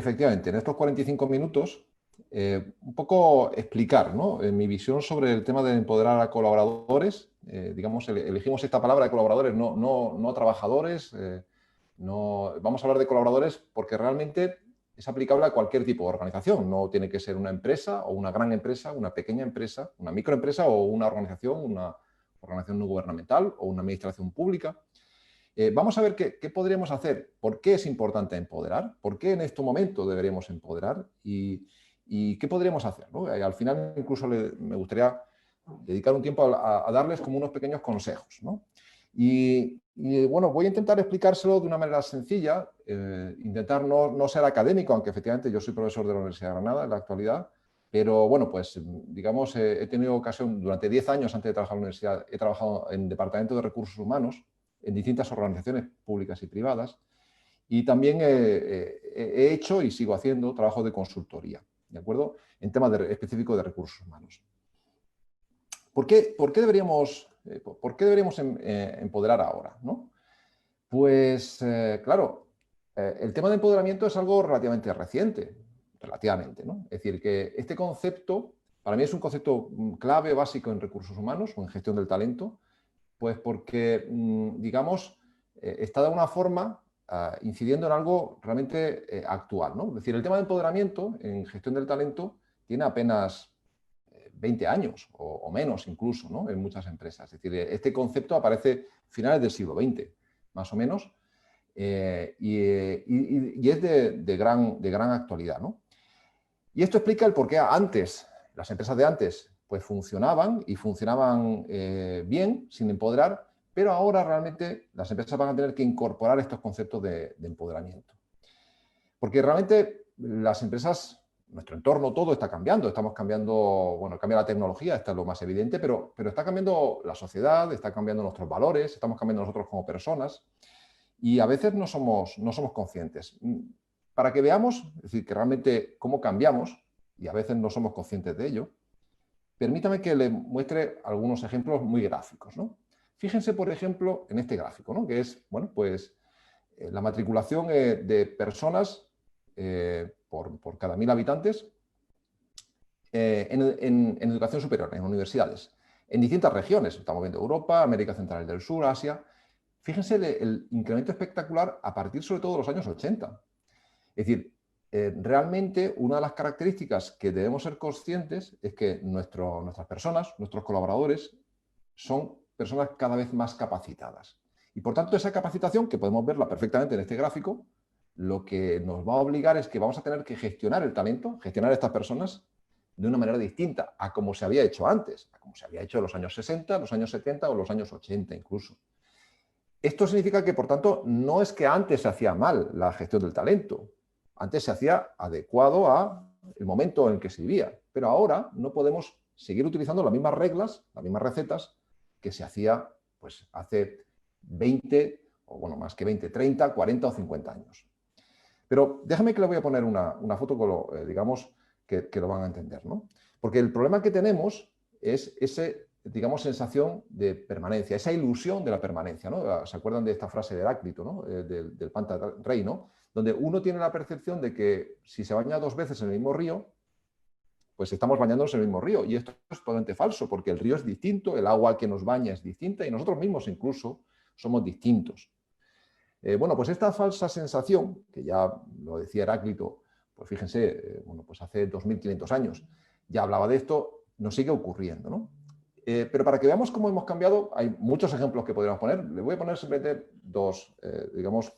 efectivamente, en estos 45 minutos, un poco explicar, ¿no? Mi visión sobre el tema de empoderar a colaboradores. Digamos, elegimos esta palabra de colaboradores, no trabajadores. No, vamos a hablar de colaboradores porque realmente es aplicable a cualquier tipo de organización. No tiene que ser una empresa o una gran empresa, una pequeña empresa, una microempresa o una organización no gubernamental o una administración pública. Vamos a ver qué podríamos hacer, por qué es importante empoderar, por qué en este momento deberíamos empoderar y qué podríamos hacer, ¿no? Al final incluso me gustaría dedicar un tiempo a darles como unos pequeños consejos, ¿no? Bueno, voy a intentar explicárselo de una manera sencilla, intentar no ser académico, aunque efectivamente yo soy profesor de la Universidad de Granada en la actualidad, pero bueno, pues digamos, he tenido ocasión, durante 10 años antes de trabajar en la universidad, he trabajado en Departamento de Recursos Humanos, en distintas organizaciones públicas y privadas, y también he hecho y sigo haciendo trabajo de consultoría, ¿de acuerdo? En temas específicos de recursos humanos. ¿Por qué deberíamos empoderar ahora, ¿no? Pues, claro, el tema de empoderamiento es algo relativamente reciente, ¿no? Es decir, que este concepto, para mí es un concepto clave, básico en recursos humanos o en gestión del talento, pues porque, digamos, está de alguna forma incidiendo en algo realmente actual, ¿no? Es decir, el tema de empoderamiento en gestión del talento tiene apenas 20 años o menos incluso, ¿no? En muchas empresas. Es decir, este concepto aparece a finales del siglo XX, más o menos, y es de gran actualidad, ¿no? Y esto explica el por qué antes, las empresas de antes, pues funcionaban bien, sin empoderar, pero ahora realmente las empresas van a tener que incorporar estos conceptos de empoderamiento. Porque realmente las empresas, nuestro entorno todo está cambiando, estamos cambiando, bueno, cambia la tecnología, esto es lo más evidente, pero está cambiando la sociedad, está cambiando nuestros valores, estamos cambiando nosotros como personas y a veces no somos conscientes. Para que veamos, es decir, que realmente cómo cambiamos, y a veces no somos conscientes de ello, permítame que le muestre algunos ejemplos muy gráficos, ¿no? Fíjense, por ejemplo, en este gráfico, ¿no? Que es, bueno, pues la matriculación de personas por cada 1000 habitantes en educación superior, en universidades, en distintas regiones. Estamos viendo Europa, América Central y del Sur, Asia. Fíjense el incremento espectacular a partir sobre todo de los años 80. Es decir, realmente una de las características que debemos ser conscientes es que nuestras personas, nuestros colaboradores, son personas cada vez más capacitadas. Y por tanto, esa capacitación, que podemos verla perfectamente en este gráfico, lo que nos va a obligar es que vamos a tener que gestionar el talento, gestionar a estas personas de una manera distinta a como se había hecho antes, a como se había hecho en los años 60, los años 70 o los años 80 incluso. Esto significa que, por tanto, no es que antes se hacía mal la gestión del talento, antes se hacía adecuado al momento en que se vivía, pero ahora no podemos seguir utilizando las mismas reglas, las mismas recetas que se hacía pues, hace 20, o bueno, más que 20, 30, 40 o 50 años. Pero déjame que le voy a poner una foto que digamos que lo van a entender, ¿no? Porque el problema que tenemos es ese, digamos, sensación de permanencia, esa ilusión de la permanencia, ¿no? ¿Se acuerdan de esta frase de Heráclito, ¿no? Del Panta-Rey, ¿no? Donde uno tiene la percepción de que si se baña 2 veces en el mismo río, pues estamos bañándonos en el mismo río. Y esto es totalmente falso, porque el río es distinto, el agua que nos baña es distinta y nosotros mismos incluso somos distintos. Bueno, pues esta falsa sensación, que ya lo decía Heráclito, pues fíjense, bueno, pues hace 2500 años ya hablaba de esto, nos sigue ocurriendo, ¿no? Pero para que veamos cómo hemos cambiado, hay muchos ejemplos que podríamos poner. Le voy a poner simplemente dos, digamos,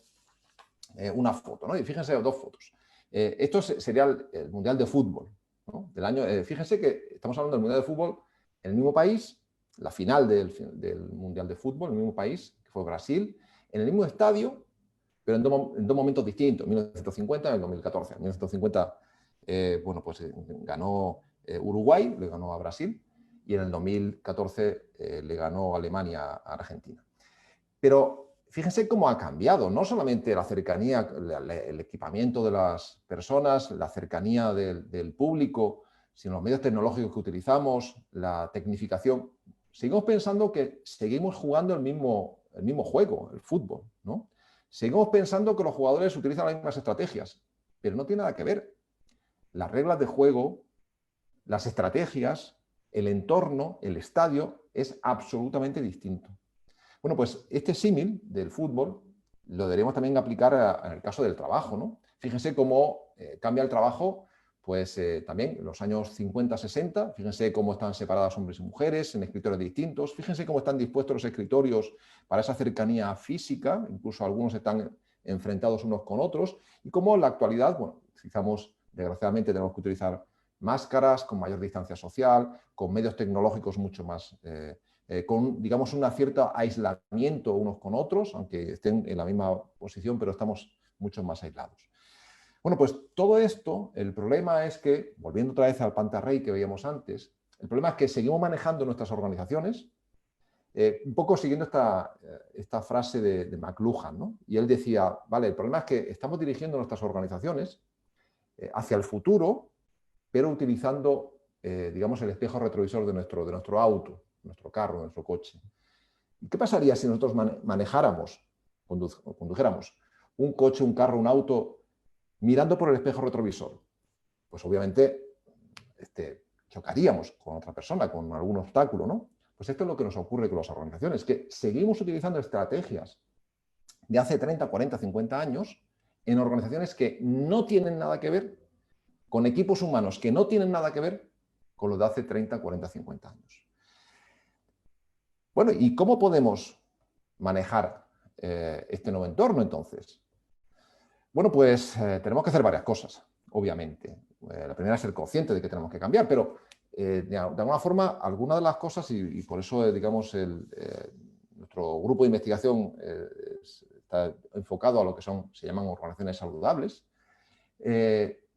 una foto, ¿no? Y fíjense, 2 fotos. Esto sería el Mundial de Fútbol, ¿no? Del año, fíjense que estamos hablando del Mundial de Fútbol en el mismo país, la final del Mundial de Fútbol, en el mismo país, que fue Brasil, en el mismo estadio, pero en dos momentos distintos, en 1950 y en el 2014. En 1950, bueno, pues ganó Uruguay, le ganó a Brasil, y en el 2014 le ganó Alemania a Argentina. Pero fíjense cómo ha cambiado, no solamente la cercanía, el equipamiento de las personas, la cercanía del público, sino los medios tecnológicos que utilizamos, la tecnificación. Seguimos pensando que seguimos jugando el mismo juego, el fútbol, ¿no? Seguimos pensando que los jugadores utilizan las mismas estrategias, pero no tiene nada que ver. Las reglas de juego, las estrategias, el entorno, el estadio, es absolutamente distinto. Bueno, pues este símil del fútbol lo deberíamos también aplicar en el caso del trabajo, ¿no? Fíjense cómo cambia el trabajo, pues también en los años 50, 60, fíjense cómo están separadas hombres y mujeres en escritorios distintos, fíjense cómo están dispuestos los escritorios para esa cercanía física, incluso algunos están enfrentados unos con otros, y cómo en la actualidad, bueno, desgraciadamente tenemos que utilizar máscaras con mayor distancia social, con medios tecnológicos mucho más... con, digamos, un cierto aislamiento unos con otros, aunque estén en la misma posición, pero estamos mucho más aislados. Bueno, pues todo esto, el problema es que, volviendo otra vez al pantarrey que veíamos antes, el problema es que seguimos manejando nuestras organizaciones, un poco siguiendo esta frase de McLuhan, ¿no? Y él decía, vale, el problema es que estamos dirigiendo nuestras organizaciones hacia el futuro, pero utilizando, digamos, el espejo retrovisor de nuestro auto, nuestro carro, nuestro coche. ¿Y qué pasaría si nosotros condujéramos un coche, un carro, un auto mirando por el espejo retrovisor? Pues obviamente chocaríamos con otra persona, con algún obstáculo, ¿no? Pues esto es lo que nos ocurre con las organizaciones, que seguimos utilizando estrategias de hace 30, 40, 50 años en organizaciones que no tienen nada que ver, con equipos humanos que no tienen nada que ver con lo de hace 30, 40, 50 años. Bueno, ¿y cómo podemos manejar este nuevo entorno entonces? Bueno, pues tenemos que hacer varias cosas, obviamente. La primera es ser consciente de que tenemos que cambiar, pero de alguna forma, algunas de las cosas, y por eso, digamos, nuestro grupo de investigación está enfocado a lo que se llaman organizaciones saludables,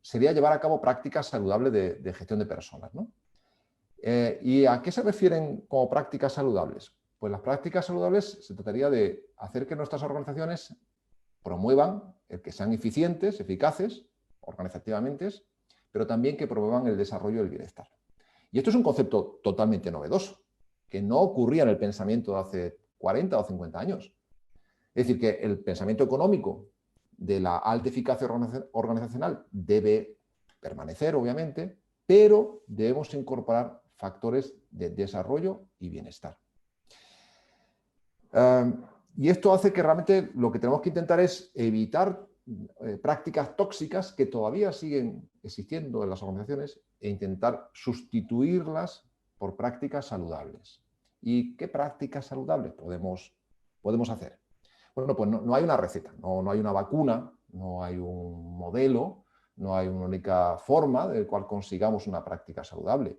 sería llevar a cabo prácticas saludables de gestión de personas, ¿no? ¿Y a qué se refieren como prácticas saludables? Pues las prácticas saludables se trataría de hacer que nuestras organizaciones promuevan el que sean eficientes, eficaces, organizativamente, pero también que promuevan el desarrollo y el bienestar. Y esto es un concepto totalmente novedoso, que no ocurría en el pensamiento de hace 40 o 50 años. Es decir, que el pensamiento económico de la alta eficacia organizacional debe permanecer, obviamente, pero debemos incorporar factores de desarrollo y bienestar. Y esto hace que realmente lo que tenemos que intentar es evitar prácticas tóxicas que todavía siguen existiendo en las organizaciones e intentar sustituirlas por prácticas saludables. ¿Y qué prácticas saludables podemos hacer? Bueno, pues no hay una receta, no hay una vacuna, no hay un modelo, no hay una única forma de cual consigamos una práctica saludable.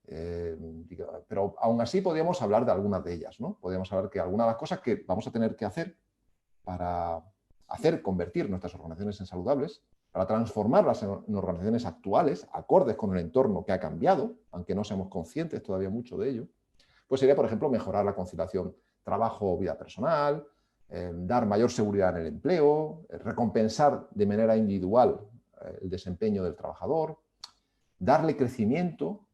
Pero aún así podríamos hablar de algunas de ellas, ¿no? Podríamos hablar que algunas de las cosas que vamos a tener que hacer para convertir nuestras organizaciones en saludables, para transformarlas en organizaciones actuales, acordes con el entorno que ha cambiado, aunque no seamos conscientes todavía mucho de ello, pues sería, por ejemplo, mejorar la conciliación trabajo-vida personal, dar mayor seguridad en el empleo, recompensar de manera individual el desempeño del trabajador, darle crecimiento.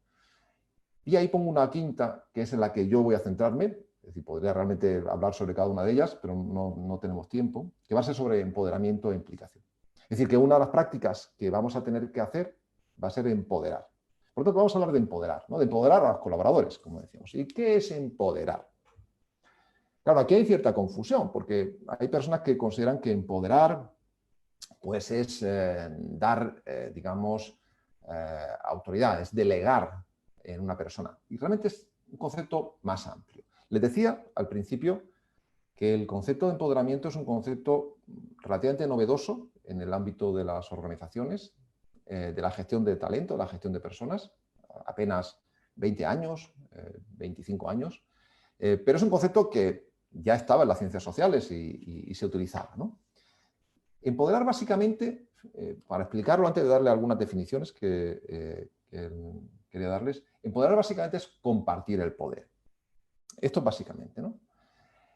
Y ahí pongo una quinta, que es en la que yo voy a centrarme, es decir, podría realmente hablar sobre cada una de ellas, pero no tenemos tiempo, que va a ser sobre empoderamiento e implicación. Es decir, que una de las prácticas que vamos a tener que hacer va a ser empoderar. Por lo tanto, vamos a hablar de empoderar, ¿no? De empoderar a los colaboradores, como decíamos. ¿Y qué es empoderar? Claro, aquí hay cierta confusión, porque hay personas que consideran que empoderar pues es dar, digamos, autoridad, es delegar en una persona. Y realmente es un concepto más amplio. Les decía al principio que el concepto de empoderamiento es un concepto relativamente novedoso en el ámbito de las organizaciones, de la gestión de talento, de la gestión de personas, apenas 20 años, 25 años, pero es un concepto que ya estaba en las ciencias sociales y se utilizaba, ¿no? Empoderar básicamente, para explicarlo antes de darle algunas definiciones que quería darles, empoderar básicamente es compartir el poder. Esto básicamente, ¿no?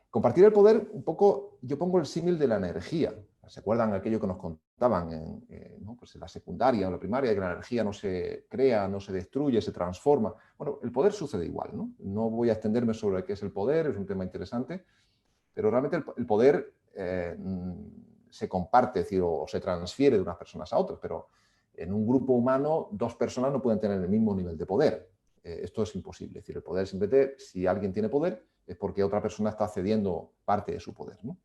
Compartir el poder, un poco, yo pongo el símil de la energía. ¿Se acuerdan aquello que nos contaban ¿no? Pues en la secundaria o la primaria, que la energía no se crea, no se destruye, se transforma? Bueno, el poder sucede igual, ¿no? No voy a extenderme sobre qué es el poder, es un tema interesante, pero realmente el poder se comparte, es decir, o se transfiere de unas personas a otras, pero en un grupo humano 2 personas no pueden tener el mismo nivel de poder. Esto es imposible. Es decir, el poder simplemente, si alguien tiene poder, es porque otra persona está cediendo parte de su poder, ¿no?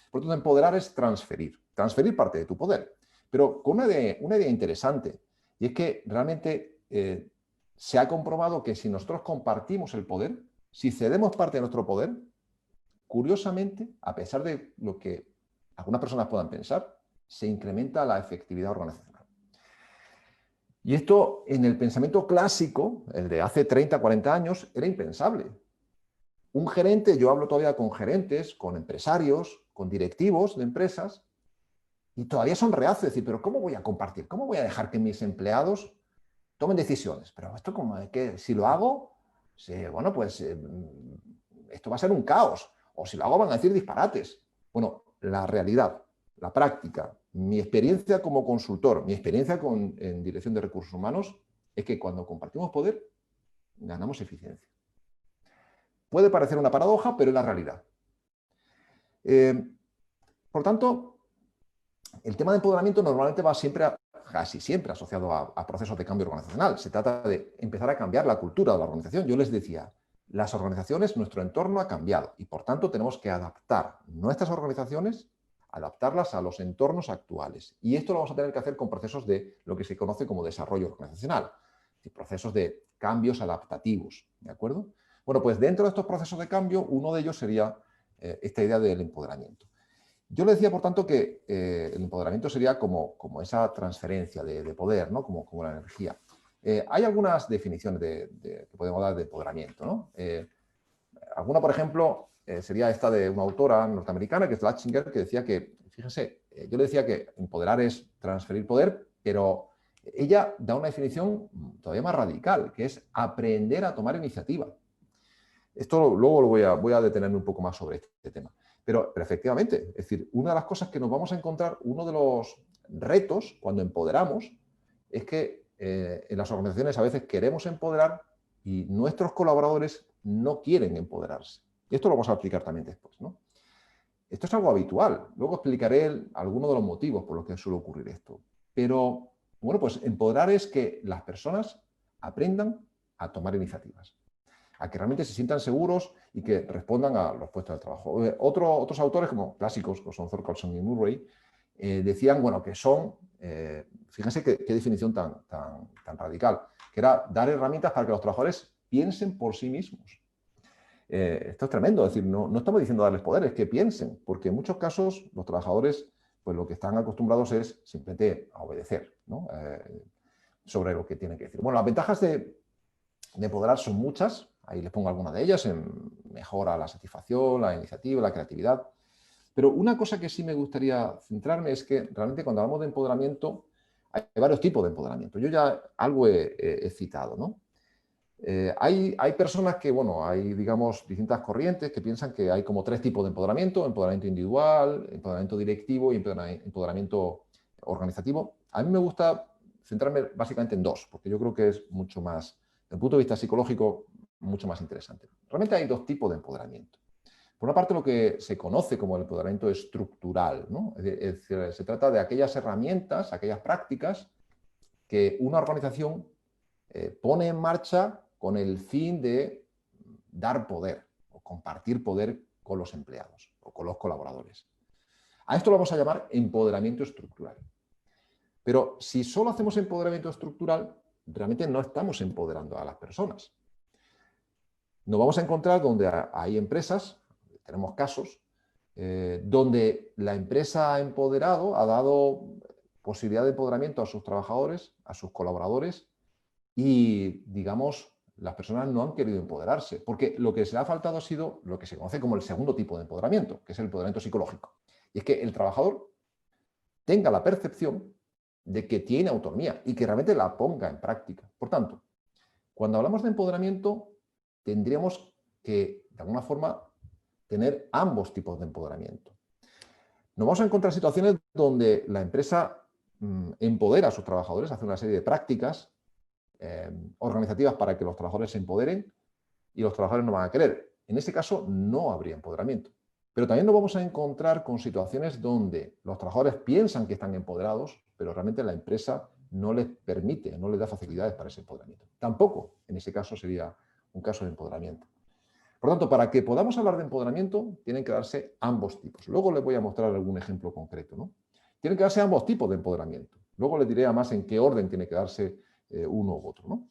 Por lo tanto, empoderar es transferir parte de tu poder. Pero con una idea interesante, y es que realmente se ha comprobado que si nosotros compartimos el poder, si cedemos parte de nuestro poder, curiosamente, a pesar de lo que algunas personas puedan pensar, se incrementa la efectividad organizacional. Y esto en el pensamiento clásico, el de hace 30, 40 años, era impensable. Un gerente, yo hablo todavía con gerentes, con empresarios, con directivos de empresas, y todavía son reacios, decir, pero ¿cómo voy a compartir? ¿Cómo voy a dejar que mis empleados tomen decisiones? Pero esto como que si lo hago, bueno, pues esto va a ser un caos. O si lo hago van a decir disparates. Bueno, la realidad, la práctica, mi experiencia como consultor, mi experiencia en dirección de recursos humanos, es que cuando compartimos poder, ganamos eficiencia. Puede parecer una paradoja, pero es la realidad. Por tanto, el tema de empoderamiento normalmente va casi siempre asociado a procesos de cambio organizacional. Se trata de empezar a cambiar la cultura de la organización. Yo les decía, las organizaciones, nuestro entorno ha cambiado y por tanto tenemos que adaptar nuestras organizaciones, adaptarlas a los entornos actuales. Y esto lo vamos a tener que hacer con procesos de lo que se conoce como desarrollo organizacional, procesos de cambios adaptativos, ¿de acuerdo? Bueno, pues dentro de estos procesos de cambio, uno de ellos sería esta idea del empoderamiento. Yo le decía, por tanto, que el empoderamiento sería como esa transferencia de poder, ¿no? Como la energía. Hay algunas definiciones que podemos dar de empoderamiento, ¿no? Alguna, por ejemplo, sería esta de una autora norteamericana, que es Latchinger, que decía que, fíjense, yo le decía que empoderar es transferir poder, pero ella da una definición todavía más radical, que es aprender a tomar iniciativa. Esto luego voy a detenerme un poco más sobre este tema. Pero efectivamente, es decir, una de las cosas que nos vamos a encontrar, uno de los retos cuando empoderamos, es que en las organizaciones a veces queremos empoderar y nuestros colaboradores no quieren empoderarse. Y esto lo vamos a explicar también después, ¿no? Esto es algo habitual. Luego explicaré algunos de los motivos por los que suele ocurrir esto. Pero, bueno, pues empoderar es que las personas aprendan a tomar iniciativas, a que realmente se sientan seguros y que respondan a los puestos de trabajo. Otros autores, como clásicos, como son Thorkildsen y Murray, decían, bueno, que son, fíjense qué definición tan radical, que era dar herramientas para que los trabajadores piensen por sí mismos. Esto es tremendo, es decir, no estamos diciendo darles poderes, que piensen, porque en muchos casos los trabajadores, pues lo que están acostumbrados es simplemente a obedecer, ¿no? Sobre lo que tienen que decir. Bueno, las ventajas de empoderar son muchas, ahí les pongo algunas de ellas, mejora la satisfacción, la iniciativa, la creatividad. Pero una cosa que sí me gustaría centrarme es que realmente cuando hablamos de empoderamiento, hay varios tipos de empoderamiento. Yo ya algo he citado, ¿no? Hay personas que, bueno, hay, digamos, distintas corrientes que piensan que hay como 3 tipos de empoderamiento: empoderamiento individual, empoderamiento directivo y empoderamiento organizativo. A mí me gusta centrarme básicamente en 2, porque yo creo que es mucho más, desde el punto de vista psicológico, mucho más interesante. Realmente hay 2 tipos de empoderamiento. Por una parte, lo que se conoce como el empoderamiento estructural, ¿no? Es decir, se trata de aquellas herramientas, aquellas prácticas que una organización pone en marcha con el fin de dar poder o compartir poder con los empleados o con los colaboradores. A esto lo vamos a llamar empoderamiento estructural. Pero si solo hacemos empoderamiento estructural, realmente no estamos empoderando a las personas. Nos vamos a encontrar donde hay empresas, tenemos casos, donde la empresa ha empoderado, ha dado posibilidad de empoderamiento a sus trabajadores, a sus colaboradores, y, digamos, las personas no han querido empoderarse, porque lo que se ha faltado ha sido lo que se conoce como el segundo tipo de empoderamiento, que es el empoderamiento psicológico. Y es que el trabajador tenga la percepción de que tiene autonomía y que realmente la ponga en práctica. Por tanto, cuando hablamos de empoderamiento, tendríamos que, de alguna forma, tener ambos tipos de empoderamiento. Nos vamos a encontrar situaciones donde la empresa empodera a sus trabajadores, hace una serie de prácticas organizativas para que los trabajadores se empoderen y los trabajadores no van a querer. En ese caso no habría empoderamiento. Pero también nos vamos a encontrar con situaciones donde los trabajadores piensan que están empoderados, pero realmente la empresa no les permite, no les da facilidades para ese empoderamiento. Tampoco, en ese caso, sería un caso de empoderamiento. Por lo tanto, para que podamos hablar de empoderamiento, tienen que darse ambos tipos. Luego les voy a mostrar algún ejemplo concreto, ¿no? Tienen que darse ambos tipos de empoderamiento. Luego les diré además en qué orden tiene que darse uno u otro, ¿no?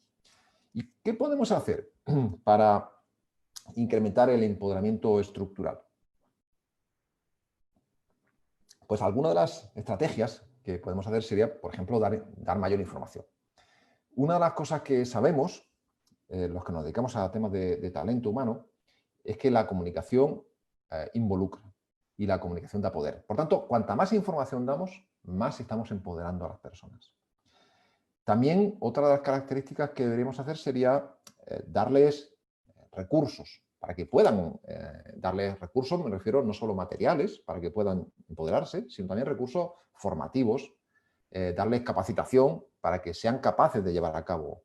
¿Y qué podemos hacer para incrementar el empoderamiento estructural? Pues alguna de las estrategias que podemos hacer sería, por ejemplo, dar mayor información. Una de las cosas que sabemos, los que nos dedicamos a temas de talento humano, es que la comunicación involucra y la comunicación da poder. Por tanto, cuanta más información damos, más estamos empoderando a las personas. También otra de las características que deberíamos hacer sería darles recursos, para que puedan darles recursos, me refiero no solo materiales, para que puedan empoderarse, sino también recursos formativos, darles capacitación para que sean capaces de llevar a cabo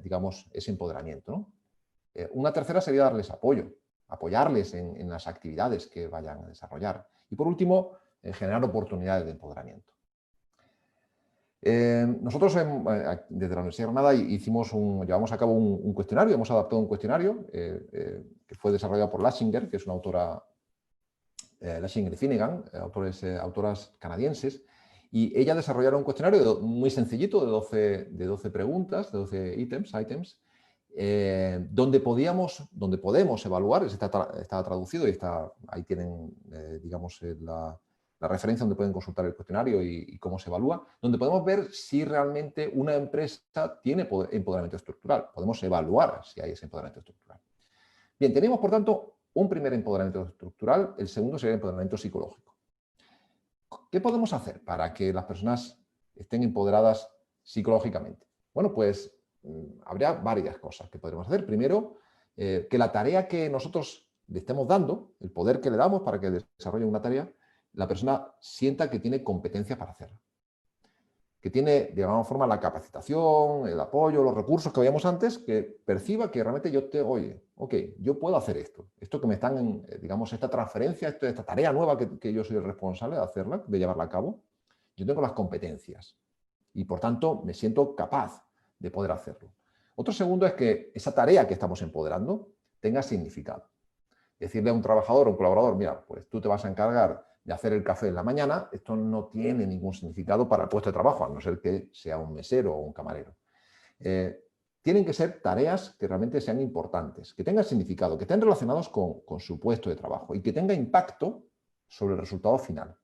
digamos, ese empoderamiento, ¿no? Una tercera sería darles apoyo, apoyarles en las actividades que vayan a desarrollar. Y por último, generar oportunidades de empoderamiento. Nosotros desde la Universidad de Granada llevamos a cabo un cuestionario, hemos adaptado un cuestionario que fue desarrollado por Lashinger, que es una autora, Lashinger y Finnegan, autoras canadienses, y ella desarrollaron un cuestionario muy sencillito de 12 preguntas, de 12 ítems, donde podemos evaluar, está traducido y ahí tienen, digamos, la referencia donde pueden consultar el cuestionario y cómo se evalúa, donde podemos ver si realmente una empresa tiene empoderamiento estructural. Podemos evaluar si hay ese empoderamiento estructural. Bien, tenemos, por tanto, un primer empoderamiento estructural, el segundo sería el empoderamiento psicológico. ¿Qué podemos hacer para que las personas estén empoderadas psicológicamente? Bueno, pues habría varias cosas que podremos hacer. Primero, que la tarea que nosotros le estemos dando, el poder que le damos para que desarrolle una tarea, la persona sienta que tiene competencia para hacerla. Que tiene, de alguna forma, la capacitación, el apoyo, los recursos que veíamos antes, que perciba que realmente yo puedo hacer esto. Esto que me están, digamos, esta transferencia, esta tarea nueva que yo soy el responsable de hacerla, de llevarla a cabo, yo tengo las competencias y, por tanto, me siento capaz de poder hacerlo. Otro segundo es que esa tarea que estamos empoderando tenga significado. Decirle a un trabajador o un colaborador, mira, pues tú te vas a encargar de hacer el café en la mañana, esto no tiene ningún significado para el puesto de trabajo, a no ser que sea un mesero o un camarero. Tienen que ser tareas que realmente sean importantes, que tengan significado, que estén relacionados con su puesto de trabajo y que tenga impacto sobre el resultado final.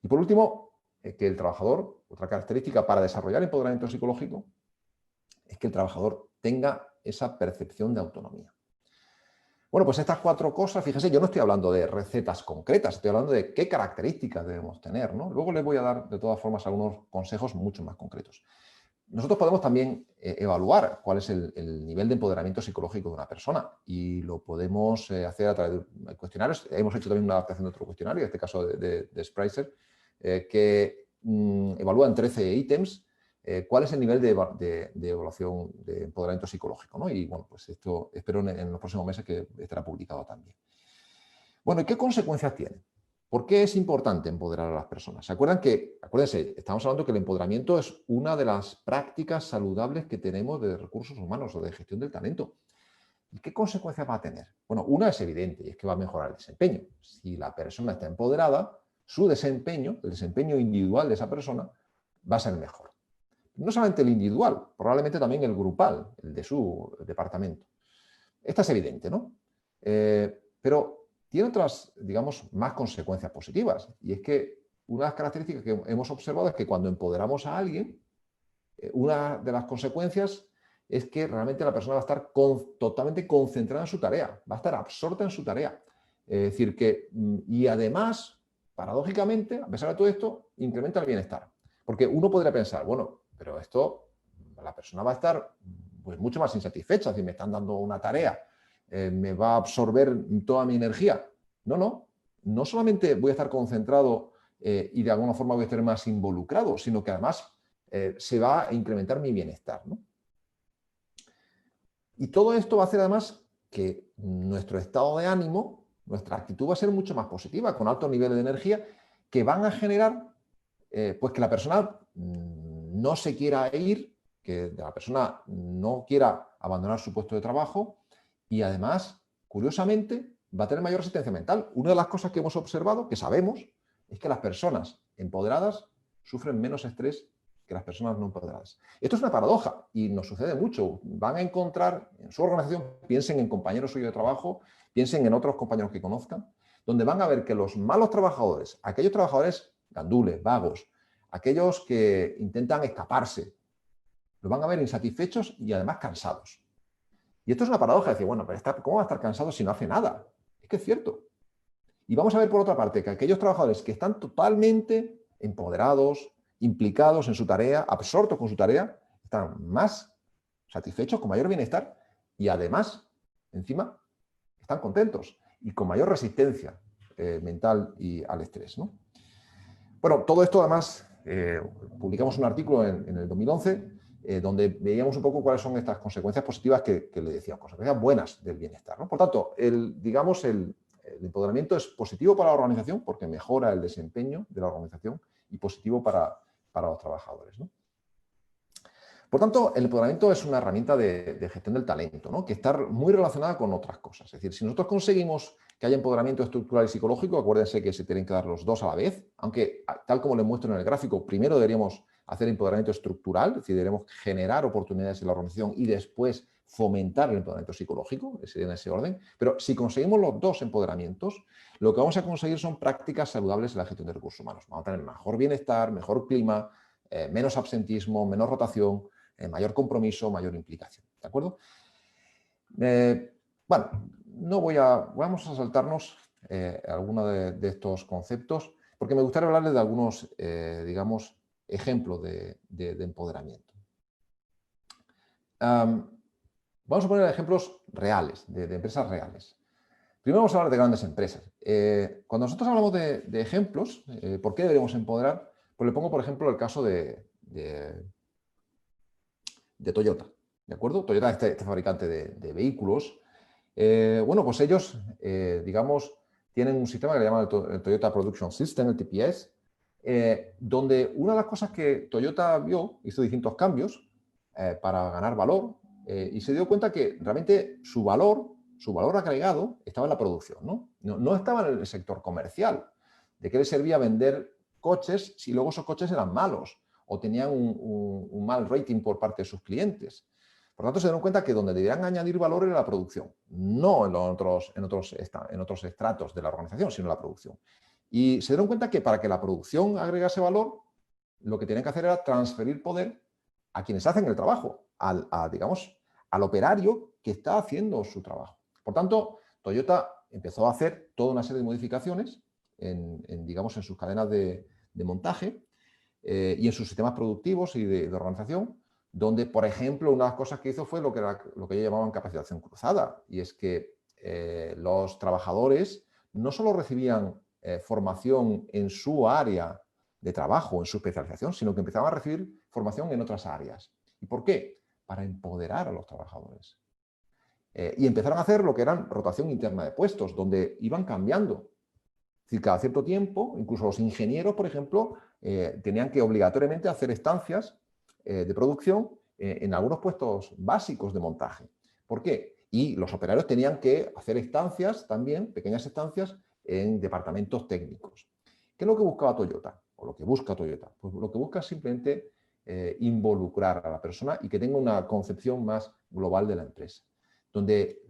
Y por último, que el trabajador, otra característica para desarrollar empoderamiento psicológico, es que el trabajador tenga esa percepción de autonomía. Bueno, pues estas 4 cosas, fíjense, yo no estoy hablando de recetas concretas, estoy hablando de qué características debemos tener, ¿no? Luego les voy a dar, de todas formas, algunos consejos mucho más concretos. Nosotros podemos también evaluar cuál es el nivel de empoderamiento psicológico de una persona y lo podemos hacer a través de cuestionarios. Hemos hecho también una adaptación de otro cuestionario, en este caso de Spricer, que evalúa en 13 ítems cuál es el nivel de evaluación de empoderamiento psicológico, ¿no? Y bueno, pues esto espero en los próximos meses que estará publicado también. Bueno, ¿y qué consecuencias tiene? ¿Por qué es importante empoderar a las personas? Acuérdense, estamos hablando que el empoderamiento es una de las prácticas saludables que tenemos de recursos humanos o de gestión del talento. ¿Y qué consecuencias va a tener? Bueno, una es evidente y es que va a mejorar el desempeño. Si la persona está empoderada, su desempeño, el desempeño individual de esa persona, va a ser mejor. No solamente el individual, probablemente también el grupal, el de su departamento. Esta es evidente, ¿no? Pero tiene otras, digamos, más consecuencias positivas. Y es que una de las características que hemos observado es que cuando empoderamos a alguien, una de las consecuencias es que realmente la persona va a estar totalmente concentrada en su tarea, va a estar absorta en su tarea. Es decir, y además, paradójicamente, a pesar de todo esto, incrementa el bienestar. Porque uno podría pensar, bueno, pero esto, la persona va a estar pues, mucho más insatisfecha, si me están dando una tarea, me va a absorber toda mi energía. No solamente voy a estar concentrado y de alguna forma voy a estar más involucrado, sino que además se va a incrementar mi bienestar, ¿no? Y todo esto va a hacer además que nuestro estado de ánimo nuestra actitud va a ser mucho más positiva, con altos niveles de energía, que van a generar pues que la persona no se quiera ir, que la persona no quiera abandonar su puesto de trabajo y además, curiosamente, va a tener mayor resistencia mental. Una de las cosas que hemos observado, que sabemos, es que las personas empoderadas sufren menos estrés que las personas no empoderadas. Esto es una paradoja y nos sucede mucho. Van a encontrar en su organización, piensen en compañeros suyos de trabajo, piensen en otros compañeros que conozcan, donde van a ver que los malos trabajadores, aquellos trabajadores gandules, vagos, aquellos que intentan escaparse, los van a ver insatisfechos y además cansados. Y esto es una paradoja, decir, bueno, pero ¿cómo va a estar cansado si no hace nada? Es que es cierto. Y vamos a ver por otra parte que aquellos trabajadores que están totalmente empoderados, implicados en su tarea, absortos con su tarea, están más satisfechos, con mayor bienestar y además, encima, están contentos y con mayor resistencia mental y al estrés, ¿no? Bueno, todo esto además, publicamos un artículo en el 2011 donde veíamos un poco cuáles son estas consecuencias positivas que le decía, consecuencias buenas del bienestar, ¿no? Por tanto, el empoderamiento es positivo para la organización porque mejora el desempeño de la organización y positivo para los trabajadores, ¿no? Por tanto, el empoderamiento es una herramienta de gestión del talento, ¿no? Que está muy relacionada con otras cosas. Es decir, si nosotros conseguimos que haya empoderamiento estructural y psicológico, acuérdense que se tienen que dar los dos a la vez, aunque tal como les muestro en el gráfico, primero deberíamos hacer empoderamiento estructural, es decir, deberíamos generar oportunidades en la organización y después fomentar el empoderamiento psicológico, sería en ese orden. Pero si conseguimos los dos empoderamientos, lo que vamos a conseguir son prácticas saludables en la gestión de recursos humanos. Vamos a tener mejor bienestar, mejor clima, menos absentismo, menos rotación, mayor compromiso, mayor implicación. ¿De acuerdo? Bueno, vamos a saltarnos algunos de estos conceptos porque me gustaría hablarles de algunos, digamos, ejemplos de empoderamiento. Vamos a poner ejemplos reales, de empresas reales. Primero vamos a hablar de grandes empresas. Cuando nosotros hablamos de ejemplos, ¿por qué deberíamos empoderar? Pues le pongo, por ejemplo, el caso de Toyota. ¿De acuerdo? Toyota, este fabricante de vehículos. Bueno, pues ellos, digamos, tienen un sistema que le llaman el Toyota Production System, el TPS, donde una de las cosas que Toyota hizo distintos cambios para ganar valor y se dio cuenta que realmente su valor agregado estaba en la producción, ¿no? No estaba en el sector comercial. ¿De qué le servía vender coches si luego esos coches eran malos o tenían un mal rating por parte de sus clientes? Por lo tanto, se dieron cuenta que donde debían añadir valor era la producción, no en otros estratos de la organización, sino en la producción. Y se dieron cuenta que para que la producción agregase valor, lo que tenían que hacer era transferir poder a quienes hacen el trabajo, digamos, al operario que está haciendo su trabajo. Por tanto, Toyota empezó a hacer toda una serie de modificaciones digamos, en sus cadenas de montaje y en sus sistemas productivos y de organización, donde, por ejemplo, una de las cosas que hizo fue lo que ellos llamaban capacitación cruzada, y es que los trabajadores no solo recibían formación en su área de trabajo, en su especialización, sino que empezaban a recibir formación en otras áreas. ¿Y por qué? Para empoderar a los trabajadores. Y empezaron a hacer lo que eran rotación interna de puestos, donde iban cambiando. Es decir, cada cierto tiempo, incluso los ingenieros, por ejemplo, tenían que obligatoriamente hacer estancias de producción en algunos puestos básicos de montaje. ¿Por qué? Y los operarios tenían que hacer estancias también, pequeñas estancias, en departamentos técnicos. ¿Qué es lo que buscaba Toyota? O lo que busca Toyota. Pues lo que busca es simplemente involucrar a la persona y que tenga una concepción más global de la empresa, donde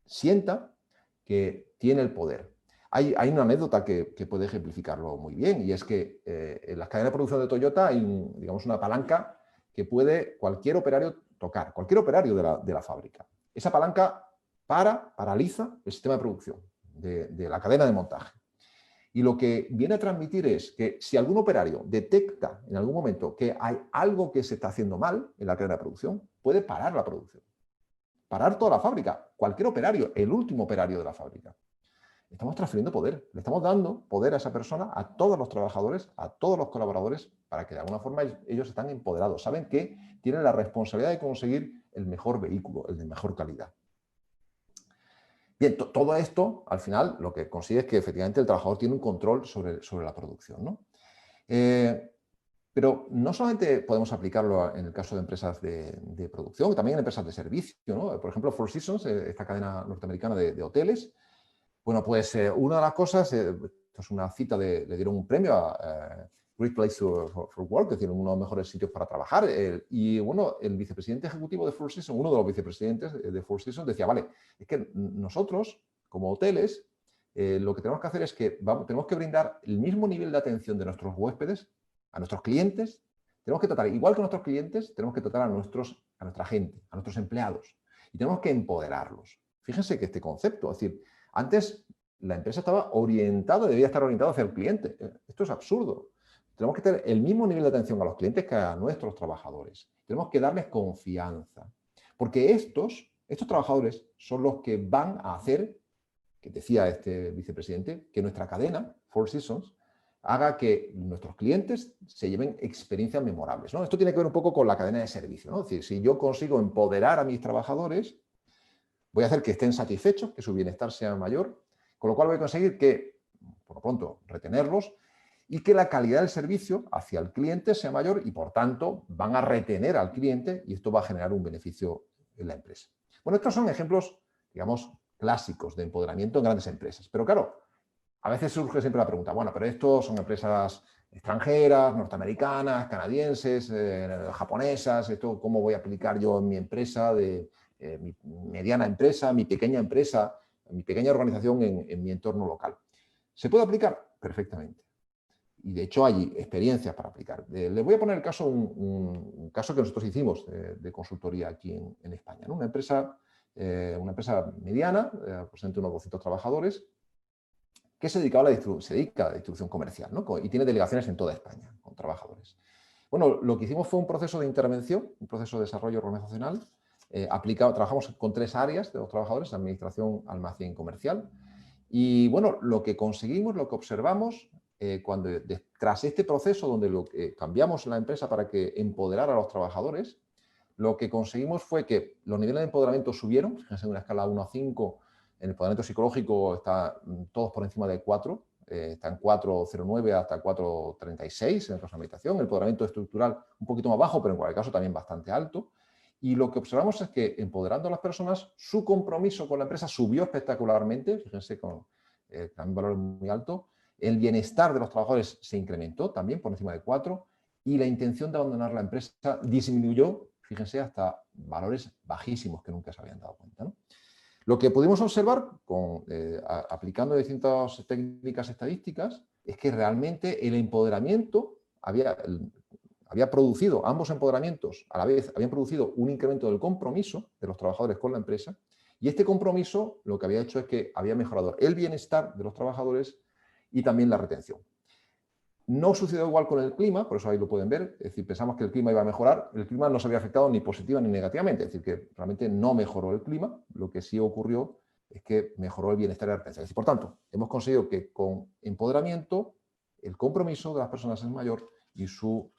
sienta que tiene el poder. Hay una anécdota que puede ejemplificarlo muy bien, y es que en las cadenas de producción de Toyota hay digamos, una palanca que puede cualquier operario tocar, cualquier operario de la fábrica. Esa palanca paraliza el sistema de producción de la cadena de montaje. Y lo que viene a transmitir es que si algún operario detecta en algún momento que hay algo que se está haciendo mal en la cadena de producción, puede parar la producción. Parar toda la fábrica, cualquier operario, el último operario de la fábrica. Estamos transfiriendo poder, le estamos dando poder a esa persona, a todos los trabajadores, a todos los colaboradores, para que de alguna forma ellos están empoderados, saben que tienen la responsabilidad de conseguir el mejor vehículo, el de mejor calidad. Bien, todo esto, al final, lo que consigue es que efectivamente el trabajador tiene un control sobre la producción, ¿no? Pero no solamente podemos aplicarlo en el caso de empresas de producción, también en empresas de servicio, ¿no? Por ejemplo, Four Seasons, esta cadena norteamericana de hoteles. Bueno, pues una de las cosas, esto es una cita le dieron un premio a Great Place for Work, es decir, uno de los mejores sitios para trabajar. Y bueno, el vicepresidente ejecutivo de Four Seasons, uno de los vicepresidentes de Four Seasons, decía, vale, es que nosotros, como hoteles, lo que tenemos que hacer es que tenemos que brindar el mismo nivel de atención de nuestros huéspedes, a nuestros clientes, tenemos que tratar, igual que a nuestros clientes, tenemos que tratar a nuestra gente, a nuestros empleados, y tenemos que empoderarlos. Fíjense que este concepto, es decir, antes la empresa estaba orientada, debía estar orientada hacia el cliente. Esto es absurdo. Tenemos que tener el mismo nivel de atención a los clientes que a nuestros trabajadores. Tenemos que darles confianza. Porque estos trabajadores son los que van a hacer, que decía este vicepresidente, que nuestra cadena, Four Seasons, haga que nuestros clientes se lleven experiencias memorables, ¿no? Esto tiene que ver un poco con la cadena de servicio, ¿no? Es decir, si yo consigo empoderar a mis trabajadores, voy a hacer que estén satisfechos, que su bienestar sea mayor, con lo cual voy a conseguir que, por lo pronto, retenerlos y que la calidad del servicio hacia el cliente sea mayor y, por tanto, van a retener al cliente y esto va a generar un beneficio en la empresa. Bueno, estos son ejemplos, digamos, clásicos de empoderamiento en grandes empresas. Pero claro, a veces surge siempre la pregunta, bueno, pero estos son empresas extranjeras, norteamericanas, canadienses, japonesas, ¿esto cómo voy a aplicar yo en mi empresa, mi mediana empresa, mi pequeña organización en mi entorno local? ¿Se puede aplicar? Perfectamente. Y de hecho hay experiencias para aplicar. Les voy a poner el caso, un caso que nosotros hicimos de consultoría aquí en España, ¿no? Una empresa mediana, aproximadamente unos 200 trabajadores, que se dedica a la distribución comercial, ¿no? Y tiene delegaciones en toda España con trabajadores. Bueno, lo que hicimos fue un proceso de intervención, un proceso de desarrollo organizacional trabajamos con 3 áreas de los trabajadores, administración, almacén comercial. Y bueno, lo que conseguimos, lo que observamos, tras este proceso donde cambiamos la empresa para que empoderara a los trabajadores, lo que conseguimos fue que los niveles de empoderamiento subieron, fíjense en una escala 1 a 5, el empoderamiento psicológico está todos por encima de 4, está en 4,09 hasta 4,36 en el caso de meditación, el empoderamiento estructural un poquito más bajo, pero en cualquier caso también bastante alto. Y lo que observamos es que empoderando a las personas, su compromiso con la empresa subió espectacularmente, fíjense con también valores muy altos, el bienestar de los trabajadores se incrementó también por encima de 4 y la intención de abandonar la empresa disminuyó, fíjense, hasta valores bajísimos que nunca se habían dado cuenta, ¿no? Lo que pudimos observar aplicando distintas técnicas estadísticas es que realmente el empoderamiento había producido, ambos empoderamientos a la vez habían producido un incremento del compromiso de los trabajadores con la empresa y este compromiso lo que había hecho es que había mejorado el bienestar de los trabajadores y también la retención. No sucedió igual con el clima, por eso ahí lo pueden ver, es decir, pensamos que el clima iba a mejorar, el clima no se había afectado ni positiva ni negativamente, es decir, que realmente no mejoró el clima, lo que sí ocurrió es que mejoró el bienestar y la retención. Es decir, por tanto, hemos conseguido que con empoderamiento el compromiso de las personas es mayor y su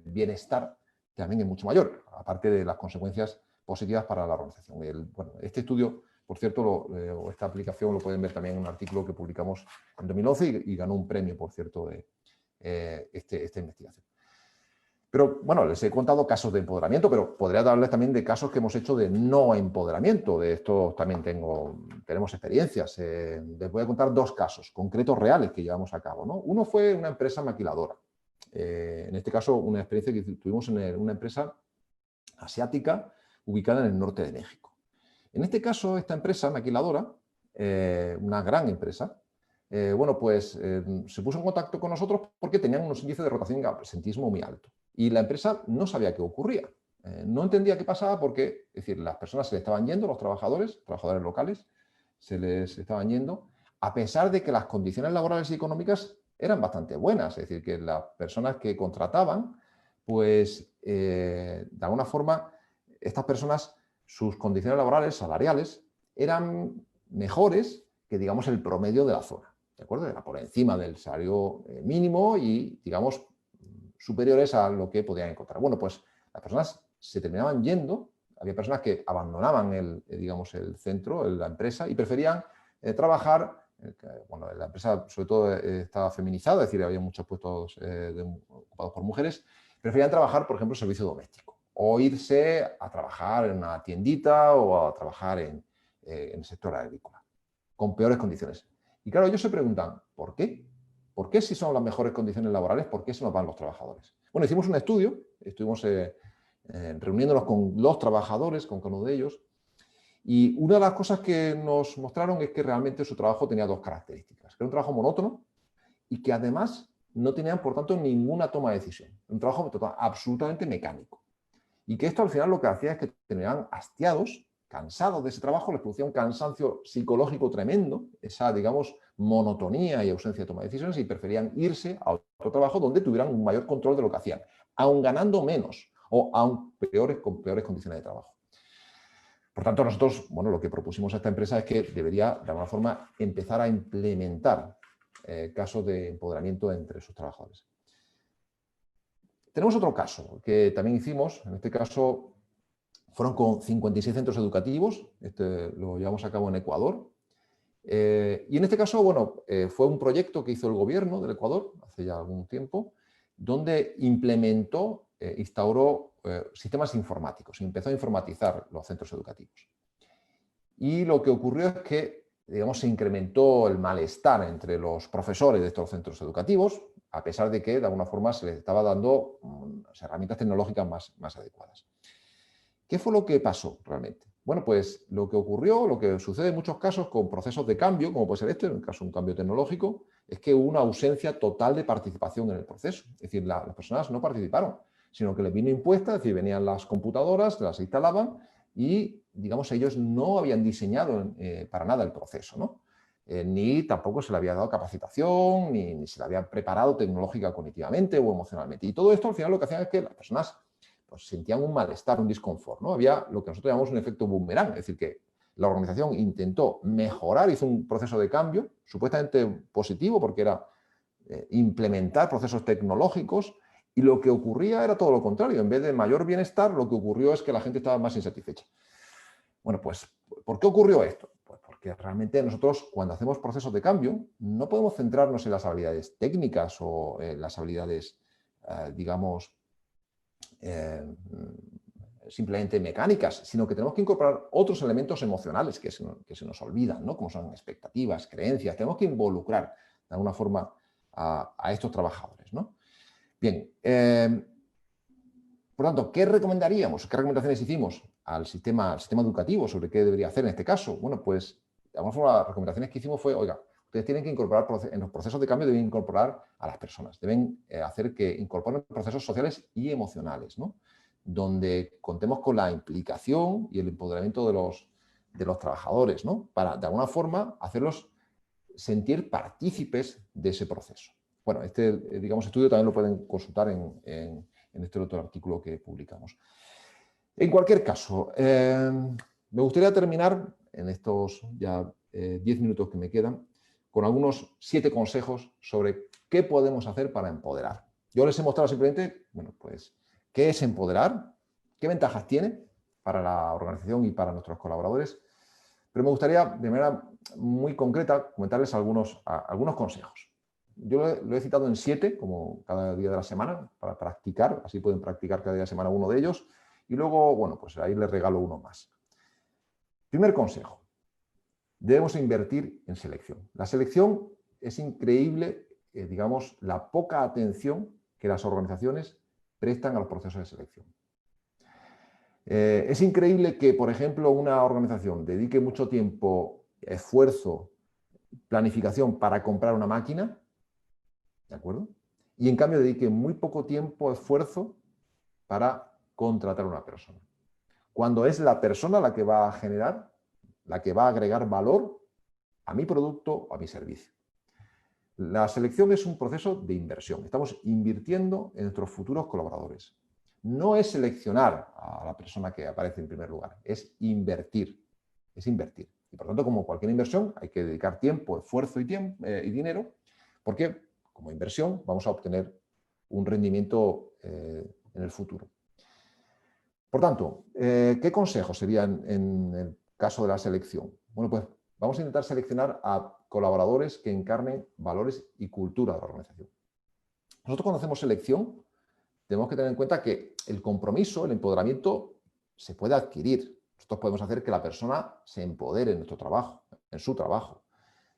bienestar también es mucho mayor, aparte de las consecuencias positivas para la organización. Bueno, este estudio, por cierto, esta aplicación lo pueden ver también en un artículo que publicamos en 2011 y ganó un premio, por cierto, de esta investigación. Pero bueno, les he contado casos de empoderamiento, pero podría hablarles también de casos que hemos hecho de no empoderamiento. De esto también tenemos experiencias. Les voy a contar 2 casos concretos reales que llevamos a cabo, ¿no? Uno fue una empresa maquiladora. En este caso, una experiencia que tuvimos en una empresa asiática ubicada en el norte de México. En este caso, esta empresa maquiladora, una gran empresa, bueno, pues se puso en contacto con nosotros porque tenían unos índices de rotación y absentismo muy altos. Y la empresa no sabía qué ocurría. No entendía qué pasaba porque, es decir, las personas se le estaban yendo, los trabajadores locales, se les estaban yendo, a pesar de que las condiciones laborales y económicas eran bastante buenas. Es decir, que las personas que contrataban, pues, de alguna forma, estas personas, sus condiciones laborales, salariales, eran mejores que, digamos, el promedio de la zona. ¿De acuerdo? Era por encima del salario mínimo y, digamos, superiores a lo que podían encontrar. Bueno, pues las personas se terminaban yendo había personas que abandonaban digamos, el centro, la empresa, y preferían trabajar. Bueno, la empresa sobre todo estaba feminizada, es decir, había muchos puestos ocupados por mujeres, preferían trabajar, por ejemplo, en servicio doméstico o irse a trabajar en una tiendita o a trabajar en el sector agrícola, con peores condiciones. Y claro, ellos se preguntan, ¿por qué? ¿Por qué si son las mejores condiciones laborales, por qué se nos van los trabajadores? Bueno, hicimos un estudio, estuvimos reuniéndonos con los trabajadores, con cada uno de ellos, y una de las cosas que nos mostraron es que realmente su trabajo tenía dos características. Que era un trabajo monótono y que además no tenían, por tanto, ninguna toma de decisión. Un trabajo absolutamente mecánico. Y que esto al final lo que hacía es que terminaban hastiados, cansados de ese trabajo, les producía un cansancio psicológico tremendo, esa, digamos, monotonía y ausencia de toma de decisiones, y preferían irse a otro trabajo donde tuvieran un mayor control de lo que hacían, aun ganando menos o aun con peores condiciones de trabajo. Por tanto, nosotros, bueno, lo que propusimos a esta empresa es que debería, de alguna forma, empezar a implementar casos de empoderamiento entre sus trabajadores. Tenemos otro caso que también hicimos, en este caso fueron con 56 centros educativos, lo llevamos a cabo en Ecuador, y en este caso, bueno, fue un proyecto que hizo el gobierno del Ecuador hace ya algún tiempo, donde implementó, instauró sistemas informáticos, empezó a informatizar los centros educativos. Y lo que ocurrió es que, digamos, se incrementó el malestar entre los profesores de estos centros educativos, a pesar de que, de alguna forma, se les estaba dando herramientas tecnológicas más adecuadas. ¿Qué fue lo que pasó realmente? Bueno, pues lo que ocurrió, lo que sucede en muchos casos con procesos de cambio, como puede ser este, en el caso de un cambio tecnológico, es que hubo una ausencia total de participación en el proceso. Es decir, las personas no participaron, sino que les vino impuesta, es decir, venían las computadoras, las instalaban y, digamos, ellos no habían diseñado para nada el proceso, ¿no? Ni tampoco se le había dado capacitación, ni se le había preparado tecnológica cognitivamente o emocionalmente. Y todo esto, al final, lo que hacían es que las personas pues sentían un malestar, un disconfort, ¿no? Había lo que nosotros llamamos un efecto boomerang, es decir, que la organización intentó mejorar, hizo un proceso de cambio supuestamente positivo porque era implementar procesos tecnológicos, y lo que ocurría era todo lo contrario. En vez de mayor bienestar, lo que ocurrió es que la gente estaba más insatisfecha. Bueno, pues, ¿por qué ocurrió esto? Pues porque realmente nosotros, cuando hacemos procesos de cambio, no podemos centrarnos en las habilidades técnicas o en las habilidades, digamos, simplemente mecánicas, sino que tenemos que incorporar otros elementos emocionales que se nos olvidan, ¿no? Como son expectativas, creencias. Tenemos que involucrar de alguna forma a estos trabajadores, ¿no? Bien, por tanto, ¿qué recomendaríamos? ¿Qué recomendaciones hicimos al sistema educativo sobre qué debería hacer en este caso? Bueno, pues de alguna forma las recomendaciones que hicimos fue, oiga, ustedes tienen que incorporar, en los procesos de cambio deben incorporar a las personas, deben hacer que incorporen procesos sociales y emocionales, ¿no? Donde contemos con la implicación y el empoderamiento de los trabajadores, ¿no? Para, de alguna forma, hacerlos sentir partícipes de ese proceso. Bueno, digamos, estudio también lo pueden consultar en este otro artículo que publicamos. En cualquier caso, me gustaría terminar en estos ya 10 minutos que me quedan con algunos 7 consejos sobre qué podemos hacer para empoderar. Yo les he mostrado simplemente, bueno, pues, qué es empoderar, qué ventajas tiene para la organización y para nuestros colaboradores, pero me gustaría, de manera muy concreta, comentarles algunos consejos. Yo lo he citado en 7, como cada día de la semana, para practicar, así pueden practicar cada día de la semana uno de ellos, y luego, bueno, pues ahí les regalo uno más. Primer consejo, debemos invertir en selección. La selección es increíble, digamos, la poca atención que las organizaciones prestan a los procesos de selección. Es increíble que, por ejemplo, una organización dedique mucho tiempo, esfuerzo, planificación para comprar una máquina, ¿de acuerdo? Y en cambio dedique muy poco tiempo, esfuerzo para contratar a una persona. Cuando es la persona la que va a generar, la que va a agregar valor a mi producto o a mi servicio. La selección es un proceso de inversión. Estamos invirtiendo en nuestros futuros colaboradores. No es seleccionar a la persona que aparece en primer lugar, es invertir. Es invertir. Y por tanto, como cualquier inversión, hay que dedicar tiempo, esfuerzo y dinero, porque como inversión vamos a obtener un rendimiento en el futuro. Por tanto, ¿qué consejos serían en el caso de la selección? Bueno, pues vamos a intentar seleccionar a colaboradores que encarnen valores y cultura de la organización. Nosotros cuando hacemos selección tenemos que tener en cuenta que el compromiso, el empoderamiento, se puede adquirir. Nosotros podemos hacer que la persona se empodere en nuestro trabajo, en su trabajo.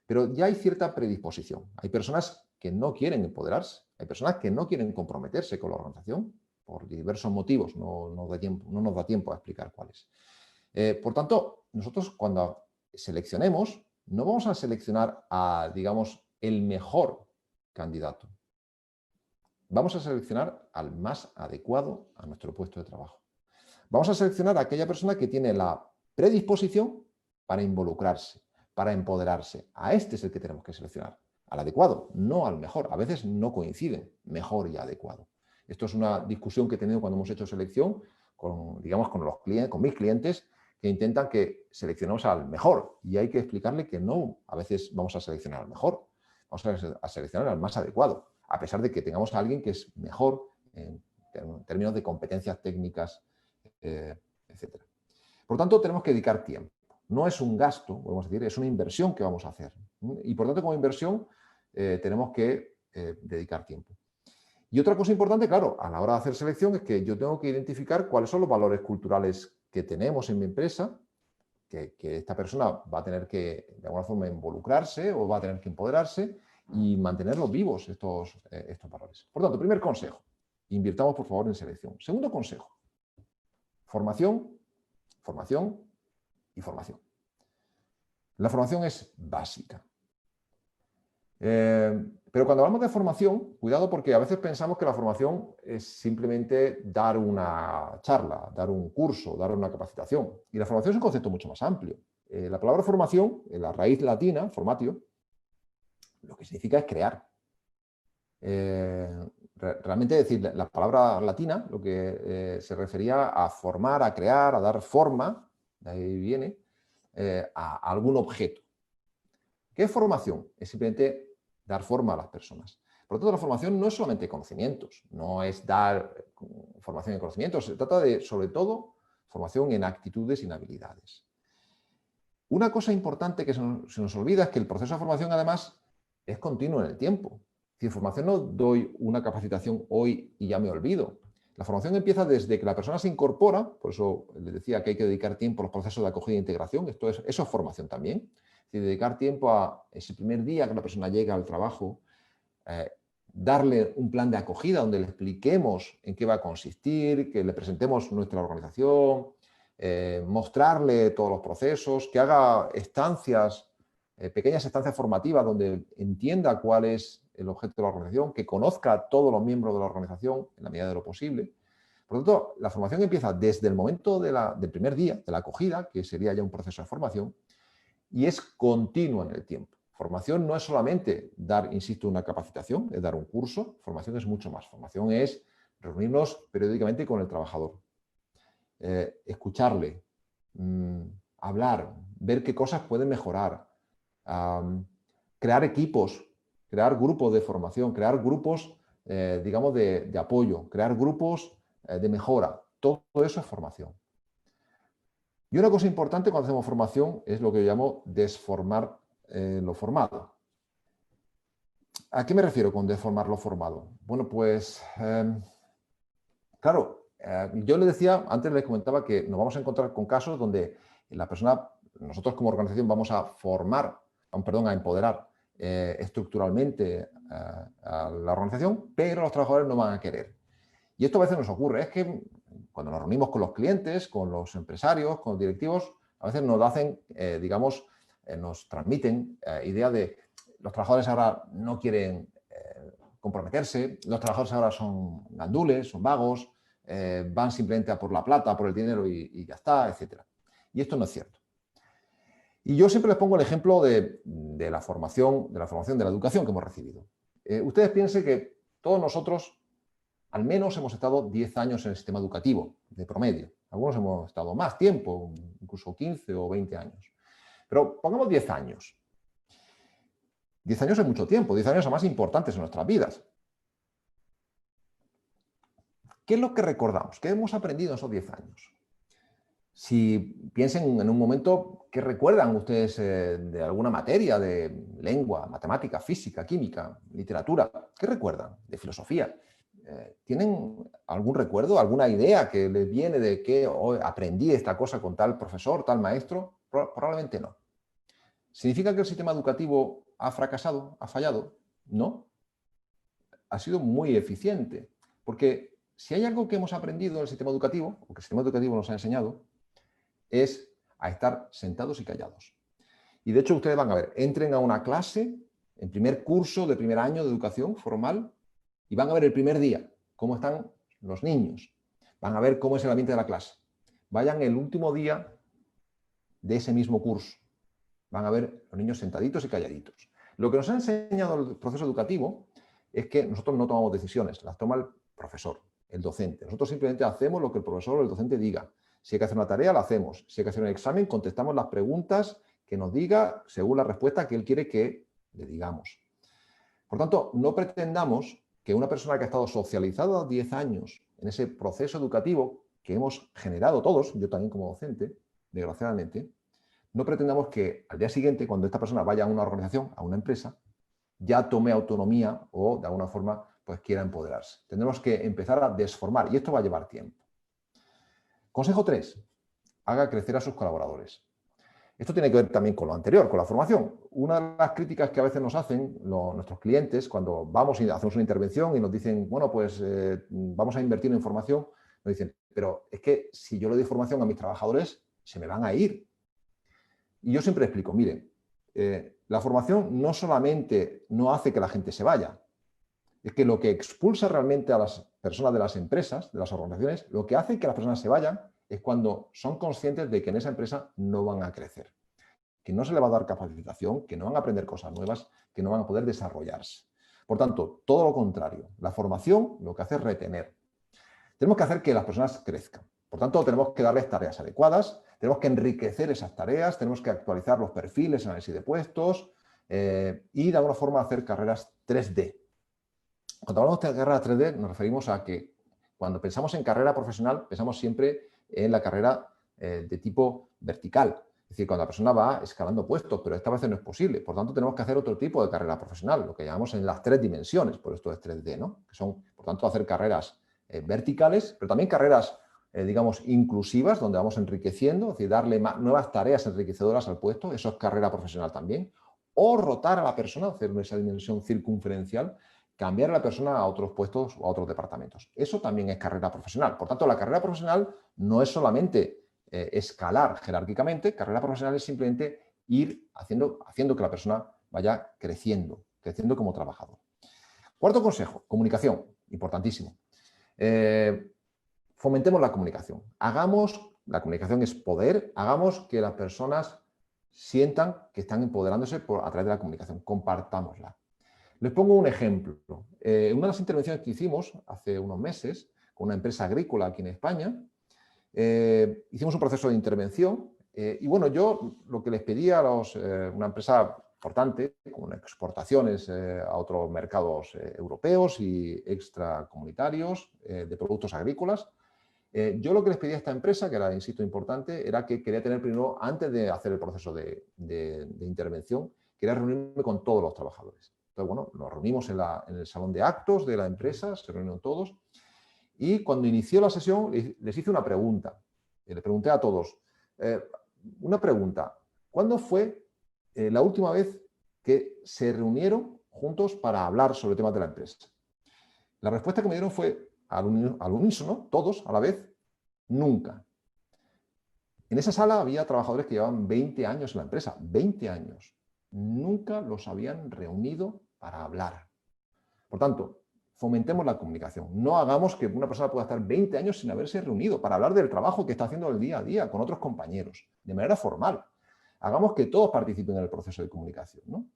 Pero ya hay cierta predisposición. Hay personas que no quieren empoderarse, hay personas que no quieren comprometerse con la organización por diversos motivos, no nos da tiempo a explicar cuáles. Por tanto, nosotros cuando seleccionemos, no vamos a seleccionar a, digamos, el mejor candidato. Vamos a seleccionar al más adecuado a nuestro puesto de trabajo. Vamos a seleccionar a aquella persona que tiene la predisposición para involucrarse, para empoderarse. A este es el que tenemos que seleccionar, al adecuado, no al mejor. A veces no coinciden mejor y adecuado. Esto es una discusión que he tenido cuando hemos hecho selección con, digamos, con los clientes, con mis clientes, que intentan que seleccionemos al mejor. Y hay que explicarle que no, a veces vamos a seleccionar al mejor, vamos a seleccionar al más adecuado, a pesar de que tengamos a alguien que es mejor en términos de competencias técnicas, etc. Por tanto, tenemos que dedicar tiempo. No es un gasto, podemos decir, es una inversión que vamos a hacer. Y por tanto, como inversión, tenemos que dedicar tiempo. Y otra cosa importante, claro, a la hora de hacer selección es que yo tengo que identificar cuáles son los valores culturales que tenemos en mi empresa, que esta persona va a tener que, de alguna forma, involucrarse o va a tener que empoderarse y mantenerlos vivos estos valores. Por tanto, primer consejo, invirtamos, por favor, en selección. Segundo consejo, formación, formación y formación. La formación es básica. Pero cuando hablamos de formación, cuidado porque a veces pensamos que la formación es simplemente dar una charla, dar un curso, dar una capacitación. Y la formación es un concepto mucho más amplio. La palabra formación, en la raíz latina, formatio, lo que significa es crear. Realmente decir, la palabra latina lo que se refería a formar, a crear, a dar forma, de ahí viene, a algún objeto. ¿Qué es formación? Es simplemente dar forma a las personas. Por lo tanto, la formación no es solamente conocimientos, no es dar formación en conocimientos, se trata de, sobre todo, formación en actitudes y en habilidades. Una cosa importante que se nos olvida es que el proceso de formación, además, es continuo en el tiempo. Es decir, formación no doy una capacitación hoy y ya me olvido. La formación empieza desde que la persona se incorpora, por eso les decía que hay que dedicar tiempo a los procesos de acogida e integración, eso es formación también. Es decir, dedicar tiempo a ese primer día que la persona llega al trabajo, darle un plan de acogida donde le expliquemos en qué va a consistir, que le presentemos nuestra organización, mostrarle todos los procesos, que haga estancias, pequeñas estancias formativas donde entienda cuál es el objeto de la organización, que conozca a todos los miembros de la organización en la medida de lo posible. Por lo tanto, la formación empieza desde el momento del primer día, de la acogida, que sería ya un proceso de formación, y es continua en el tiempo. Formación no es solamente dar, insisto, una capacitación, es dar un curso, formación es mucho más. Formación es reunirnos periódicamente con el trabajador, escucharle, hablar, ver qué cosas pueden mejorar, crear equipos, crear grupos de formación, crear grupos, digamos, de apoyo, crear grupos de mejora. Todo eso es formación. Y una cosa importante cuando hacemos formación es lo que yo llamo desformar lo formado. ¿A qué me refiero con desformar lo formado? Bueno, pues, claro, yo les decía, antes les comentaba que nos vamos a encontrar con casos donde la persona, nosotros como organización vamos a formar, perdón, a empoderar estructuralmente a la organización, pero los trabajadores no van a querer. Y esto a veces nos ocurre, es que cuando nos reunimos con los clientes, con los empresarios, con los directivos, a veces nos hacen, digamos, nos transmiten idea de los trabajadores ahora no quieren comprometerse, los trabajadores ahora son gandules, son vagos, van simplemente a por la plata, por el dinero y ya está, etc. Y esto no es cierto. Y yo siempre les pongo el ejemplo de la formación, de la educación que hemos recibido. Ustedes piensen que todos nosotros al menos hemos estado 10 años en el sistema educativo, de promedio. Algunos hemos estado más tiempo, incluso 15 o 20 años. Pero pongamos 10 años. 10 años es mucho tiempo, 10 años son más importantes en nuestras vidas. ¿Qué es lo que recordamos? ¿Qué hemos aprendido en esos 10 años? Si piensen en un momento, ¿qué recuerdan ustedes de alguna materia de lengua, matemática, física, química, literatura? ¿Qué recuerdan de filosofía? ¿Tienen algún recuerdo, alguna idea que les viene de que aprendí esta cosa con tal profesor, tal maestro? Probablemente no. ¿Significa que el sistema educativo ha fracasado, ha fallado? No. Ha sido muy eficiente. Porque si hay algo que hemos aprendido en el sistema educativo, o que el sistema educativo nos ha enseñado, es a estar sentados y callados. Y de hecho ustedes van a ver, entren a una clase, en primer curso de primer año de educación formal, y van a ver el primer día cómo están los niños, van a ver cómo es el ambiente de la clase. Vayan el último día de ese mismo curso, van a ver los niños sentaditos y calladitos. Lo que nos ha enseñado el proceso educativo es que nosotros no tomamos decisiones, las toma el profesor, el docente. Nosotros simplemente hacemos lo que el profesor o el docente diga. Si hay que hacer una tarea, la hacemos. Si hay que hacer un examen, contestamos las preguntas que nos diga según la respuesta que él quiere que le digamos. Por tanto, no pretendamos que una persona que ha estado socializada 10 años en ese proceso educativo que hemos generado todos, yo también como docente, desgraciadamente, no pretendamos que al día siguiente, cuando esta persona vaya a una organización, a una empresa, ya tome autonomía o de alguna forma pues quiera empoderarse. Tendremos que empezar a desformar y esto va a llevar tiempo. Consejo 3. Haga crecer a sus colaboradores. Esto tiene que ver también con lo anterior, con la formación. Una de las críticas que a veces nos hacen nuestros clientes cuando vamos y hacemos una intervención y nos dicen, bueno, pues vamos a invertir en formación, nos dicen, pero es que si yo le doy formación a mis trabajadores, se me van a ir. Y yo siempre explico, miren, la formación no solamente no hace que la gente se vaya, es que lo que expulsa realmente a las personas de las empresas, de las organizaciones, lo que hace que las personas se vayan es cuando son conscientes de que en esa empresa no van a crecer, que no se le va a dar capacitación, que no van a aprender cosas nuevas, que no van a poder desarrollarse. Por tanto, todo lo contrario, la formación lo que hace es retener. Tenemos que hacer que las personas crezcan. Por tanto, tenemos que darles tareas adecuadas, tenemos que enriquecer esas tareas, tenemos que actualizar los perfiles, análisis de puestos y de alguna forma hacer carreras 3D. Cuando hablamos de carrera 3D nos referimos a que cuando pensamos en carrera profesional pensamos siempre en la carrera de tipo vertical. Es decir, cuando la persona va escalando puestos, pero esta vez no es posible. Por tanto, tenemos que hacer otro tipo de carrera profesional, lo que llamamos en las 3 dimensiones, por esto es 3D, ¿no? Que son, por tanto, hacer carreras verticales, pero también carreras, digamos, inclusivas, donde vamos enriqueciendo, es decir, darle nuevas tareas enriquecedoras al puesto, eso es carrera profesional también, o rotar a la persona, hacer esa dimensión circunferencial, cambiar a la persona a otros puestos o a otros departamentos. Eso también es carrera profesional. Por tanto, la carrera profesional no es solamente escalar jerárquicamente, carrera profesional es simplemente ir haciendo que la persona vaya creciendo como trabajador. Cuarto consejo, comunicación, importantísimo. Fomentemos la comunicación. La comunicación es poder, hagamos que las personas sientan que están empoderándose a través de la comunicación, compartámosla. Les pongo un ejemplo. En una de las intervenciones que hicimos hace unos meses con una empresa agrícola aquí en España, hicimos un proceso de intervención y bueno, yo lo que les pedía a una empresa importante, con exportaciones a otros mercados europeos y extracomunitarios de productos agrícolas, yo lo que les pedía a esta empresa, que era, insisto, importante, era que quería tener primero, antes de hacer el proceso de intervención, quería reunirme con todos los trabajadores. Entonces, bueno, nos reunimos en el salón de actos de la empresa, se reunieron todos, y cuando inició la sesión les hice una pregunta. Le pregunté a todos, una pregunta, ¿cuándo fue la última vez que se reunieron juntos para hablar sobre temas de la empresa? La respuesta que me dieron fue al unísono, todos a la vez, nunca. En esa sala había trabajadores que llevaban 20 años en la empresa, 20 años. Nunca los habían reunido para hablar. Por tanto, fomentemos la comunicación. No hagamos que una persona pueda estar 20 años sin haberse reunido para hablar del trabajo que está haciendo el día a día con otros compañeros, de manera formal. Hagamos que todos participen en el proceso de comunicación, ¿no?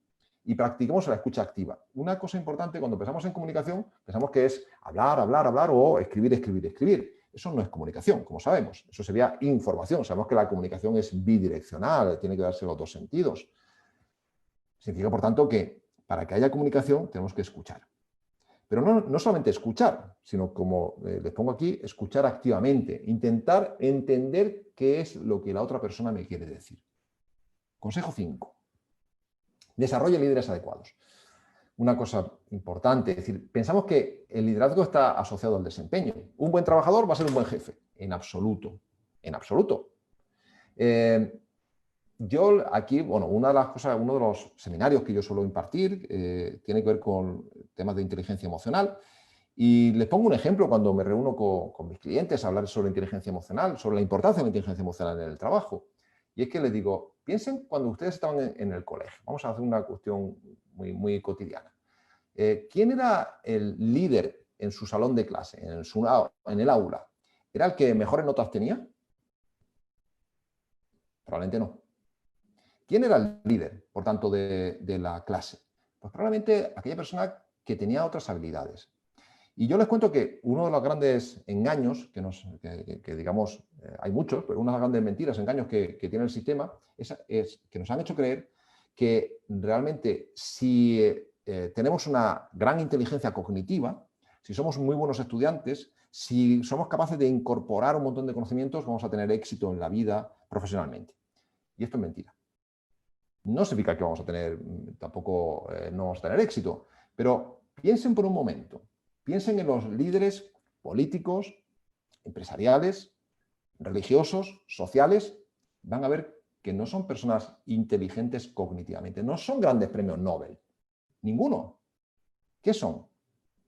Y practiquemos la escucha activa. Una cosa importante cuando pensamos en comunicación, pensamos que es hablar, hablar, hablar o escribir, escribir, escribir. Eso no es comunicación, como sabemos. Eso sería información. Sabemos que la comunicación es bidireccional, tiene que darse los dos sentidos. Significa, por tanto, que para que haya comunicación tenemos que escuchar. Pero no solamente escuchar, sino como les pongo aquí, escuchar activamente, intentar entender qué es lo que la otra persona me quiere decir. Consejo 5. Desarrolle líderes adecuados. Una cosa importante, es decir, pensamos que el liderazgo está asociado al desempeño. Un buen trabajador va a ser un buen jefe. En absoluto. En absoluto. Yo aquí, bueno, una de las cosas, uno de los seminarios que yo suelo impartir tiene que ver con temas de inteligencia emocional. Y les pongo un ejemplo cuando me reúno con mis clientes a hablar sobre inteligencia emocional, sobre la importancia de la inteligencia emocional en el trabajo. Y es que les digo, piensen cuando ustedes estaban en el colegio. Vamos a hacer una cuestión muy cotidiana. ¿Quién era el líder en su salón de clase, en el aula? ¿Era el que mejores notas tenía? Probablemente no. ¿Quién era el líder, por tanto, de la clase? Pues probablemente aquella persona que tenía otras habilidades. Y yo les cuento que uno de los grandes engaños, que digamos, hay muchos, pero una de las grandes mentiras, engaños que tiene el sistema, es que nos han hecho creer que realmente si tenemos una gran inteligencia cognitiva, si somos muy buenos estudiantes, si somos capaces de incorporar un montón de conocimientos, vamos a tener éxito en la vida profesionalmente. Y esto es mentira. No significa que vamos a tener, tampoco no vamos a tener éxito, pero piensen por un momento, piensen en los líderes políticos, empresariales, religiosos, sociales, van a ver que no son personas inteligentes cognitivamente, no son grandes premios Nobel, ninguno. ¿Qué son?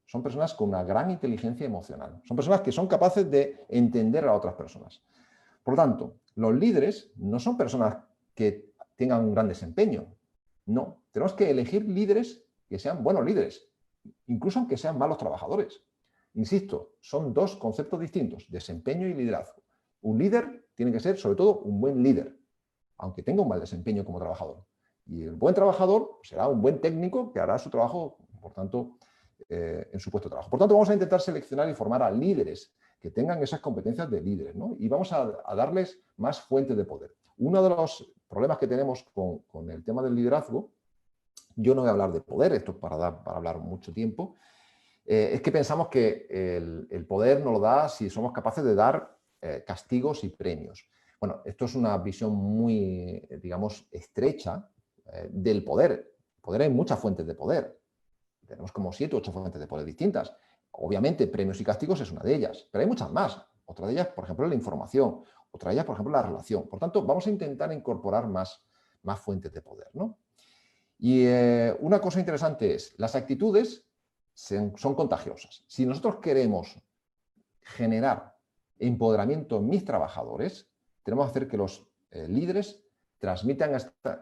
Son personas con una gran inteligencia emocional, son personas que son capaces de entender a otras personas. Por lo tanto, los líderes no son personas que tengan un gran desempeño. No, tenemos que elegir líderes que sean buenos líderes, incluso aunque sean malos trabajadores. Insisto, son dos conceptos distintos, desempeño y liderazgo. Un líder tiene que ser, sobre todo, un buen líder, aunque tenga un mal desempeño como trabajador. Y el buen trabajador será un buen técnico que hará su trabajo, por tanto, en su puesto de trabajo. Por tanto, vamos a intentar seleccionar y formar a líderes que tengan esas competencias de líderes, ¿no? Y vamos a darles más fuentes de poder. Uno de los problemas que tenemos con el tema del liderazgo, yo no voy a hablar de poder, esto es para hablar mucho tiempo, es que pensamos que el poder nos lo da si somos capaces de dar castigos y premios. Bueno, esto es una visión muy, digamos, estrecha del poder. Poder hay muchas fuentes de poder. Tenemos como 7 u 8 fuentes de poder distintas. Obviamente, premios y castigos es una de ellas, pero hay muchas más. Otra de ellas, por ejemplo, la información. Otra de ellas, por ejemplo, la relación. Por tanto, vamos a intentar incorporar más fuentes de poder, ¿no? Y una cosa interesante es, las actitudes son contagiosas. Si nosotros queremos generar empoderamiento en mis trabajadores, tenemos que hacer que los líderes transmitan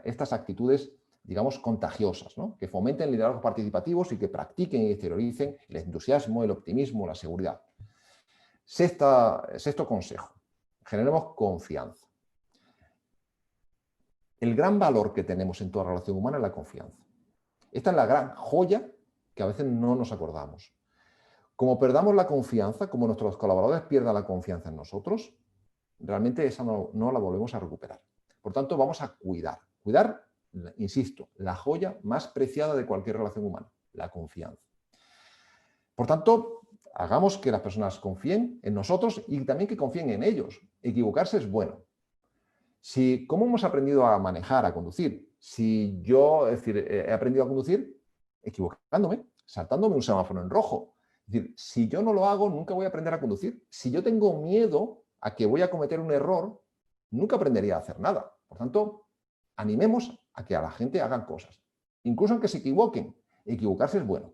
estas actitudes, digamos, contagiosas, ¿no? Que fomenten liderazgos participativos y que practiquen y exterioricen el entusiasmo, el optimismo, la seguridad. Sexto consejo, generemos confianza. El gran valor que tenemos en toda relación humana es la confianza. Esta es la gran joya que a veces no nos acordamos. Como perdamos la confianza, como nuestros colaboradores pierdan la confianza en nosotros, realmente esa no la volvemos a recuperar. Por tanto, vamos a cuidar. Cuidar, insisto, la joya más preciada de cualquier relación humana, la confianza. Por tanto, hagamos que las personas confíen en nosotros y también que confíen en ellos. Equivocarse es bueno. ¿Cómo hemos aprendido a manejar, a conducir? Si yo, es decir, he aprendido a conducir equivocándome, saltándome un semáforo en rojo. Es decir, si yo no lo hago, nunca voy a aprender a conducir. Si yo tengo miedo a que voy a cometer un error, nunca aprendería a hacer nada. Por tanto, animemos a que a la gente hagan cosas. Incluso aunque se equivoquen, equivocarse es bueno.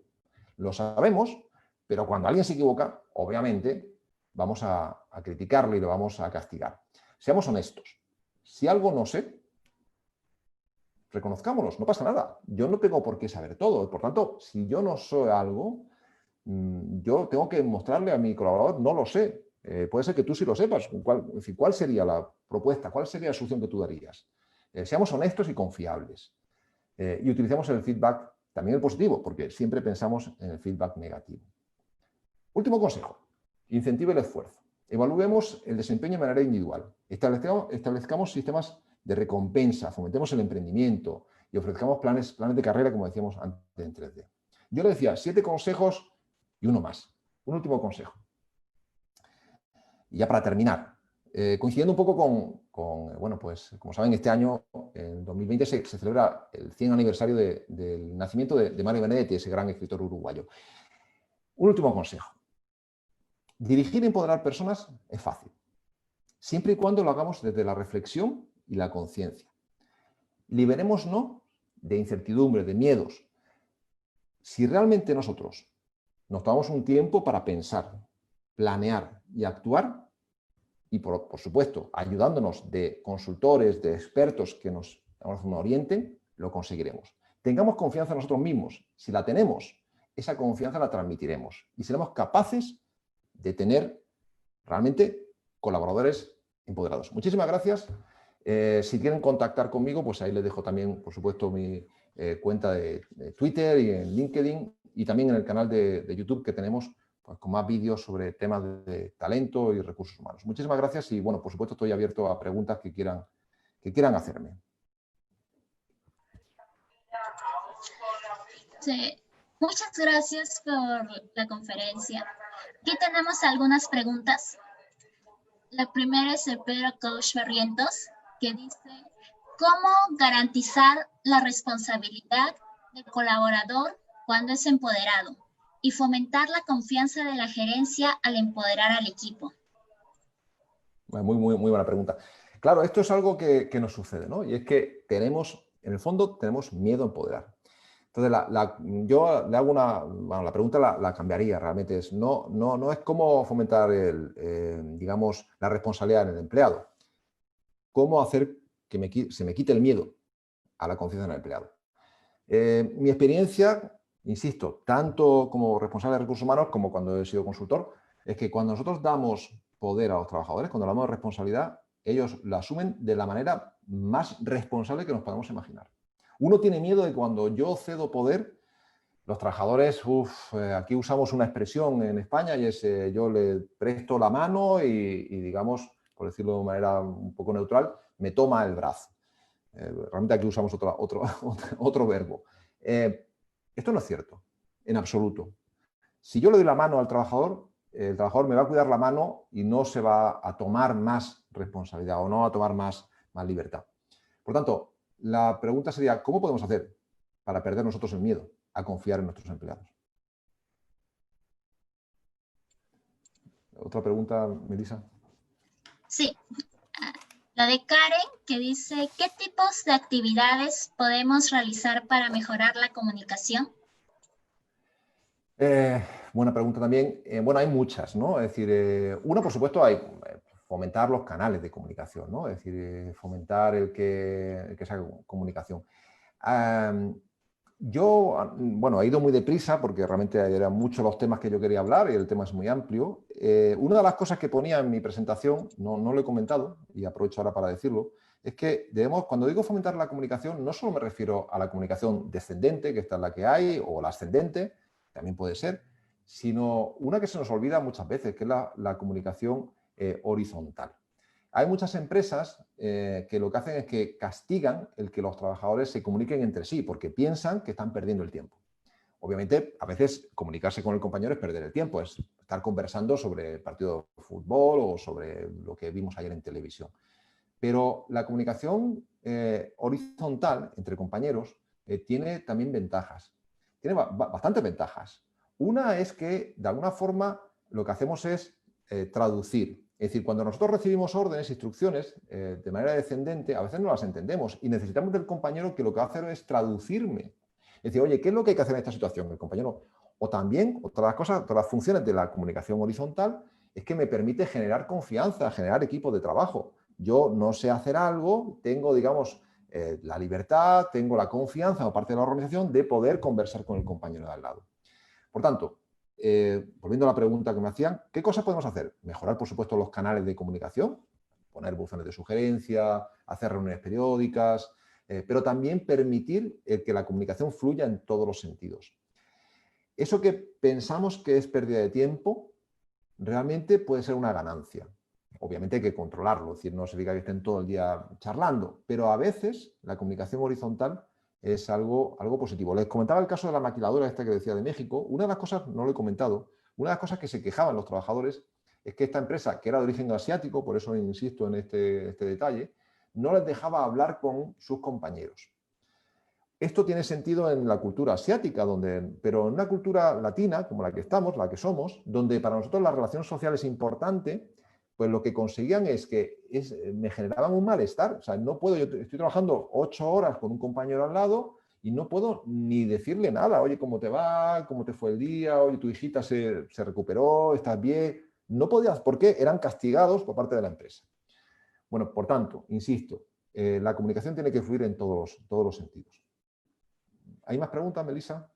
Lo sabemos, pero cuando alguien se equivoca, obviamente, vamos a criticarle y lo vamos a castigar. Seamos honestos. Si algo no sé, reconozcámoslo, no pasa nada. Yo no tengo por qué saber todo. Por tanto, si yo no sé algo, yo tengo que mostrarle a mi colaborador, no lo sé. Puede ser que tú sí lo sepas. ¿Cuál sería la propuesta? ¿Cuál sería la solución que tú darías? Seamos honestos y confiables. Y utilicemos el feedback, también el positivo, porque siempre pensamos en el feedback negativo. Último consejo. Incentive el esfuerzo. Evaluemos el desempeño de manera individual. Establezcamos sistemas de recompensa, fomentemos el emprendimiento y ofrezcamos planes de carrera, como decíamos antes en 3D. Yo le decía, 7 consejos Y uno más, un último consejo. Y ya para terminar, coincidiendo un poco bueno, pues como saben, este año, en 2020, se celebra el 100 aniversario del nacimiento de Mario Benedetti, ese gran escritor uruguayo. Un último consejo. Dirigir y empoderar personas es fácil, siempre y cuando lo hagamos desde la reflexión y la conciencia. Liberémonos de incertidumbre, de miedos. Si realmente nosotros nos tomamos un tiempo para pensar, planear y actuar, y por supuesto, ayudándonos de consultores, de expertos que nos orienten, lo conseguiremos. Tengamos confianza en nosotros mismos. Si la tenemos, esa confianza la transmitiremos y seremos capaces de tener realmente colaboradores empoderados. Muchísimas gracias. Si quieren contactar conmigo, pues ahí les dejo también, por supuesto, mi cuenta de Twitter y en LinkedIn y también en el canal de YouTube que tenemos, pues, con más vídeos sobre temas de talento y recursos humanos. Muchísimas gracias y, bueno, por supuesto, estoy abierto a preguntas que quieran hacerme. Sí. Muchas gracias por la conferencia. Aquí tenemos algunas preguntas. La primera es de Pedro Coach Barrientos, que dice: ¿cómo garantizar la responsabilidad del colaborador cuando es empoderado y fomentar la confianza de la gerencia al empoderar al equipo? Muy buena pregunta. Claro, esto es algo que nos sucede, ¿no? Y es que en el fondo, tenemos miedo a empoderar. Entonces, yo le hago la pregunta la cambiaría realmente. No es cómo fomentar, digamos, la responsabilidad en el empleado. ¿Cómo hacer que se me quite el miedo a la confianza en el empleado? Mi experiencia, insisto, tanto como responsable de recursos humanos como cuando he sido consultor, es que cuando nosotros damos poder a los trabajadores, cuando hablamos de responsabilidad, ellos la asumen de la manera más responsable que nos podamos imaginar. Uno tiene miedo de cuando yo cedo poder, los trabajadores, aquí usamos una expresión en España y es yo le presto la mano y, digamos, por decirlo de manera un poco neutral, me toma el brazo. Realmente aquí usamos otro verbo. Esto no es cierto, en absoluto. Si yo le doy la mano al trabajador, el trabajador me va a cuidar la mano y no se va a tomar más responsabilidad o no va a tomar más libertad. Por tanto, la pregunta sería, ¿cómo podemos hacer para perder nosotros el miedo a confiar en nuestros empleados? ¿Otra pregunta, Melissa? Sí. La de Karen, que dice: ¿qué tipos de actividades podemos realizar para mejorar la comunicación? Buena pregunta también. Bueno, hay muchas, ¿no? Es decir, una, por supuesto, hay fomentar los canales de comunicación, ¿no? Es decir, fomentar el que sea comunicación. Bueno, he ido muy deprisa porque realmente eran muchos los temas que yo quería hablar y el tema es muy amplio. Una de las cosas que ponía en mi presentación, no lo he comentado y aprovecho ahora para decirlo, es que cuando digo fomentar la comunicación, no solo me refiero a la comunicación descendente, que esta es la que hay, o la ascendente, también puede ser, sino una que se nos olvida muchas veces, que es la comunicación horizontal. Hay muchas empresas que lo que hacen es que castigan el que los trabajadores se comuniquen entre sí, porque piensan que están perdiendo el tiempo. Obviamente, a veces comunicarse con el compañero es perder el tiempo, es estar conversando sobre el partido de fútbol o sobre lo que vimos ayer en televisión. Pero la comunicación horizontal entre compañeros tiene también ventajas. Tiene bastantes ventajas. Una es que, de alguna forma, lo que hacemos es traducir. Es decir, cuando nosotros recibimos órdenes, instrucciones de manera descendente, a veces no las entendemos y necesitamos del compañero que lo que va a hacer es traducirme. Es decir, oye, ¿qué es lo que hay que hacer en esta situación? El compañero, o también, otras cosas, otras las funciones de la comunicación horizontal es que me permite generar confianza, generar equipos de trabajo. Yo no sé hacer algo, tengo, digamos, la libertad, tengo la confianza por parte de la organización de poder conversar con el compañero de al lado. Por tanto, volviendo a la pregunta que me hacían, ¿qué cosas podemos hacer? Mejorar, por supuesto, los canales de comunicación, poner buzones de sugerencia, hacer reuniones periódicas, pero también permitir que la comunicación fluya en todos los sentidos. Eso que pensamos que es pérdida de tiempo, realmente puede ser una ganancia. Obviamente hay que controlarlo, es decir, no se diga que estén todo el día charlando, pero a veces la comunicación horizontal es algo positivo. Les comentaba el caso de la maquiladora esta que decía de México. Una de las cosas, no lo he comentado, una de las cosas que se quejaban los trabajadores es que esta empresa, que era de origen asiático, por eso insisto en este detalle, no les dejaba hablar con sus compañeros. Esto tiene sentido en la cultura asiática, pero en una cultura latina, como la que estamos, la que somos, donde para nosotros la relación social es importante, pues lo que conseguían es que me generaban un malestar. O sea, no puedo, yo estoy trabajando 8 horas con un compañero al lado y no puedo ni decirle nada. Oye, ¿cómo te va? ¿Cómo te fue el día? Oye, tu hijita se recuperó, ¿estás bien? No podías, porque eran castigados por parte de la empresa. Bueno, por tanto, insisto, la comunicación tiene que fluir en todos los sentidos. ¿Hay más preguntas, Melissa?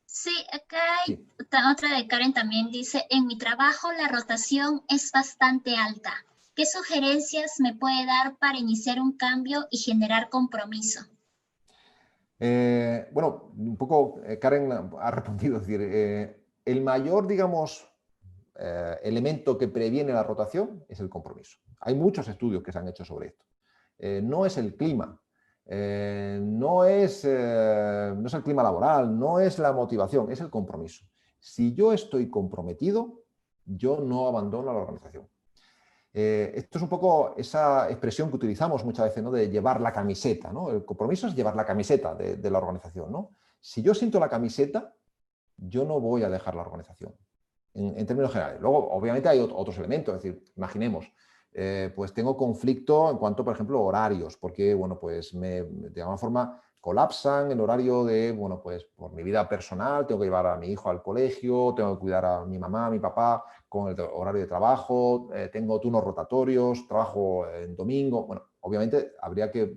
Sí, acá hay otra de Karen también dice, en mi trabajo la rotación es bastante alta. ¿Qué sugerencias me puede dar para iniciar un cambio y generar compromiso? Bueno, un poco Karen ha respondido, es decir, el mayor, digamos, elemento que previene la rotación es el compromiso. Hay muchos estudios que se han hecho sobre esto. No es el clima, no es el clima laboral, no es la motivación, es el compromiso. Si yo estoy comprometido, yo no abandono la organización. Esto es un poco esa expresión que utilizamos muchas veces, ¿no? De llevar la camiseta, ¿no? El compromiso es llevar la camiseta de la organización, ¿no? Si yo siento la camiseta, yo no voy a dejar la organización, en términos generales. Luego, obviamente, hay otros elementos, es decir, imaginemos, pues tengo conflicto en cuanto, por ejemplo, horarios, porque, bueno, pues de alguna forma colapsan el horario de, bueno, pues por mi vida personal, tengo que llevar a mi hijo al colegio, tengo que cuidar a mi mamá, a mi papá con el horario de trabajo, tengo turnos rotatorios, trabajo en domingo. Bueno, obviamente habría que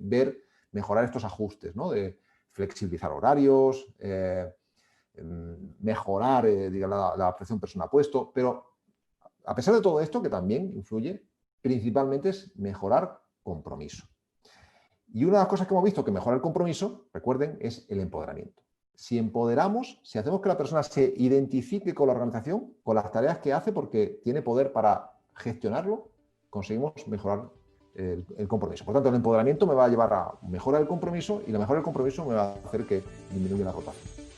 mejorar estos ajustes, ¿no? De flexibilizar horarios, mejorar la presión persona puesto, pero a pesar de todo esto, que también influye, principalmente es mejorar compromiso. Y una de las cosas que hemos visto que mejora el compromiso, recuerden, es el empoderamiento. Si empoderamos, si hacemos que la persona se identifique con la organización, con las tareas que hace porque tiene poder para gestionarlo, conseguimos mejorar el compromiso. Por tanto, el empoderamiento me va a llevar a mejorar el compromiso y la mejora del compromiso me va a hacer que disminuya la rotación.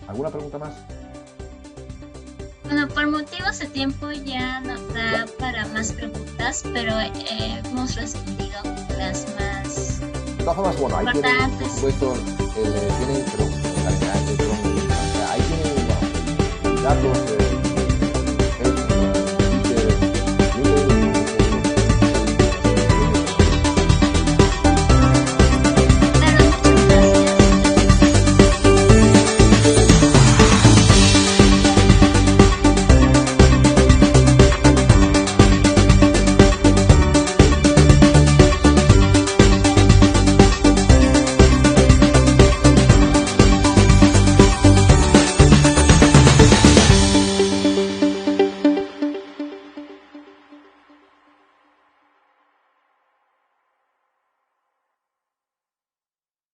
¿Alguna pregunta más? Bueno, por motivos de tiempo ya no da para más preguntas, pero hemos respondido las más de todas formas, bueno, ahí importantes. Tienen, por supuesto, ahí tienen datos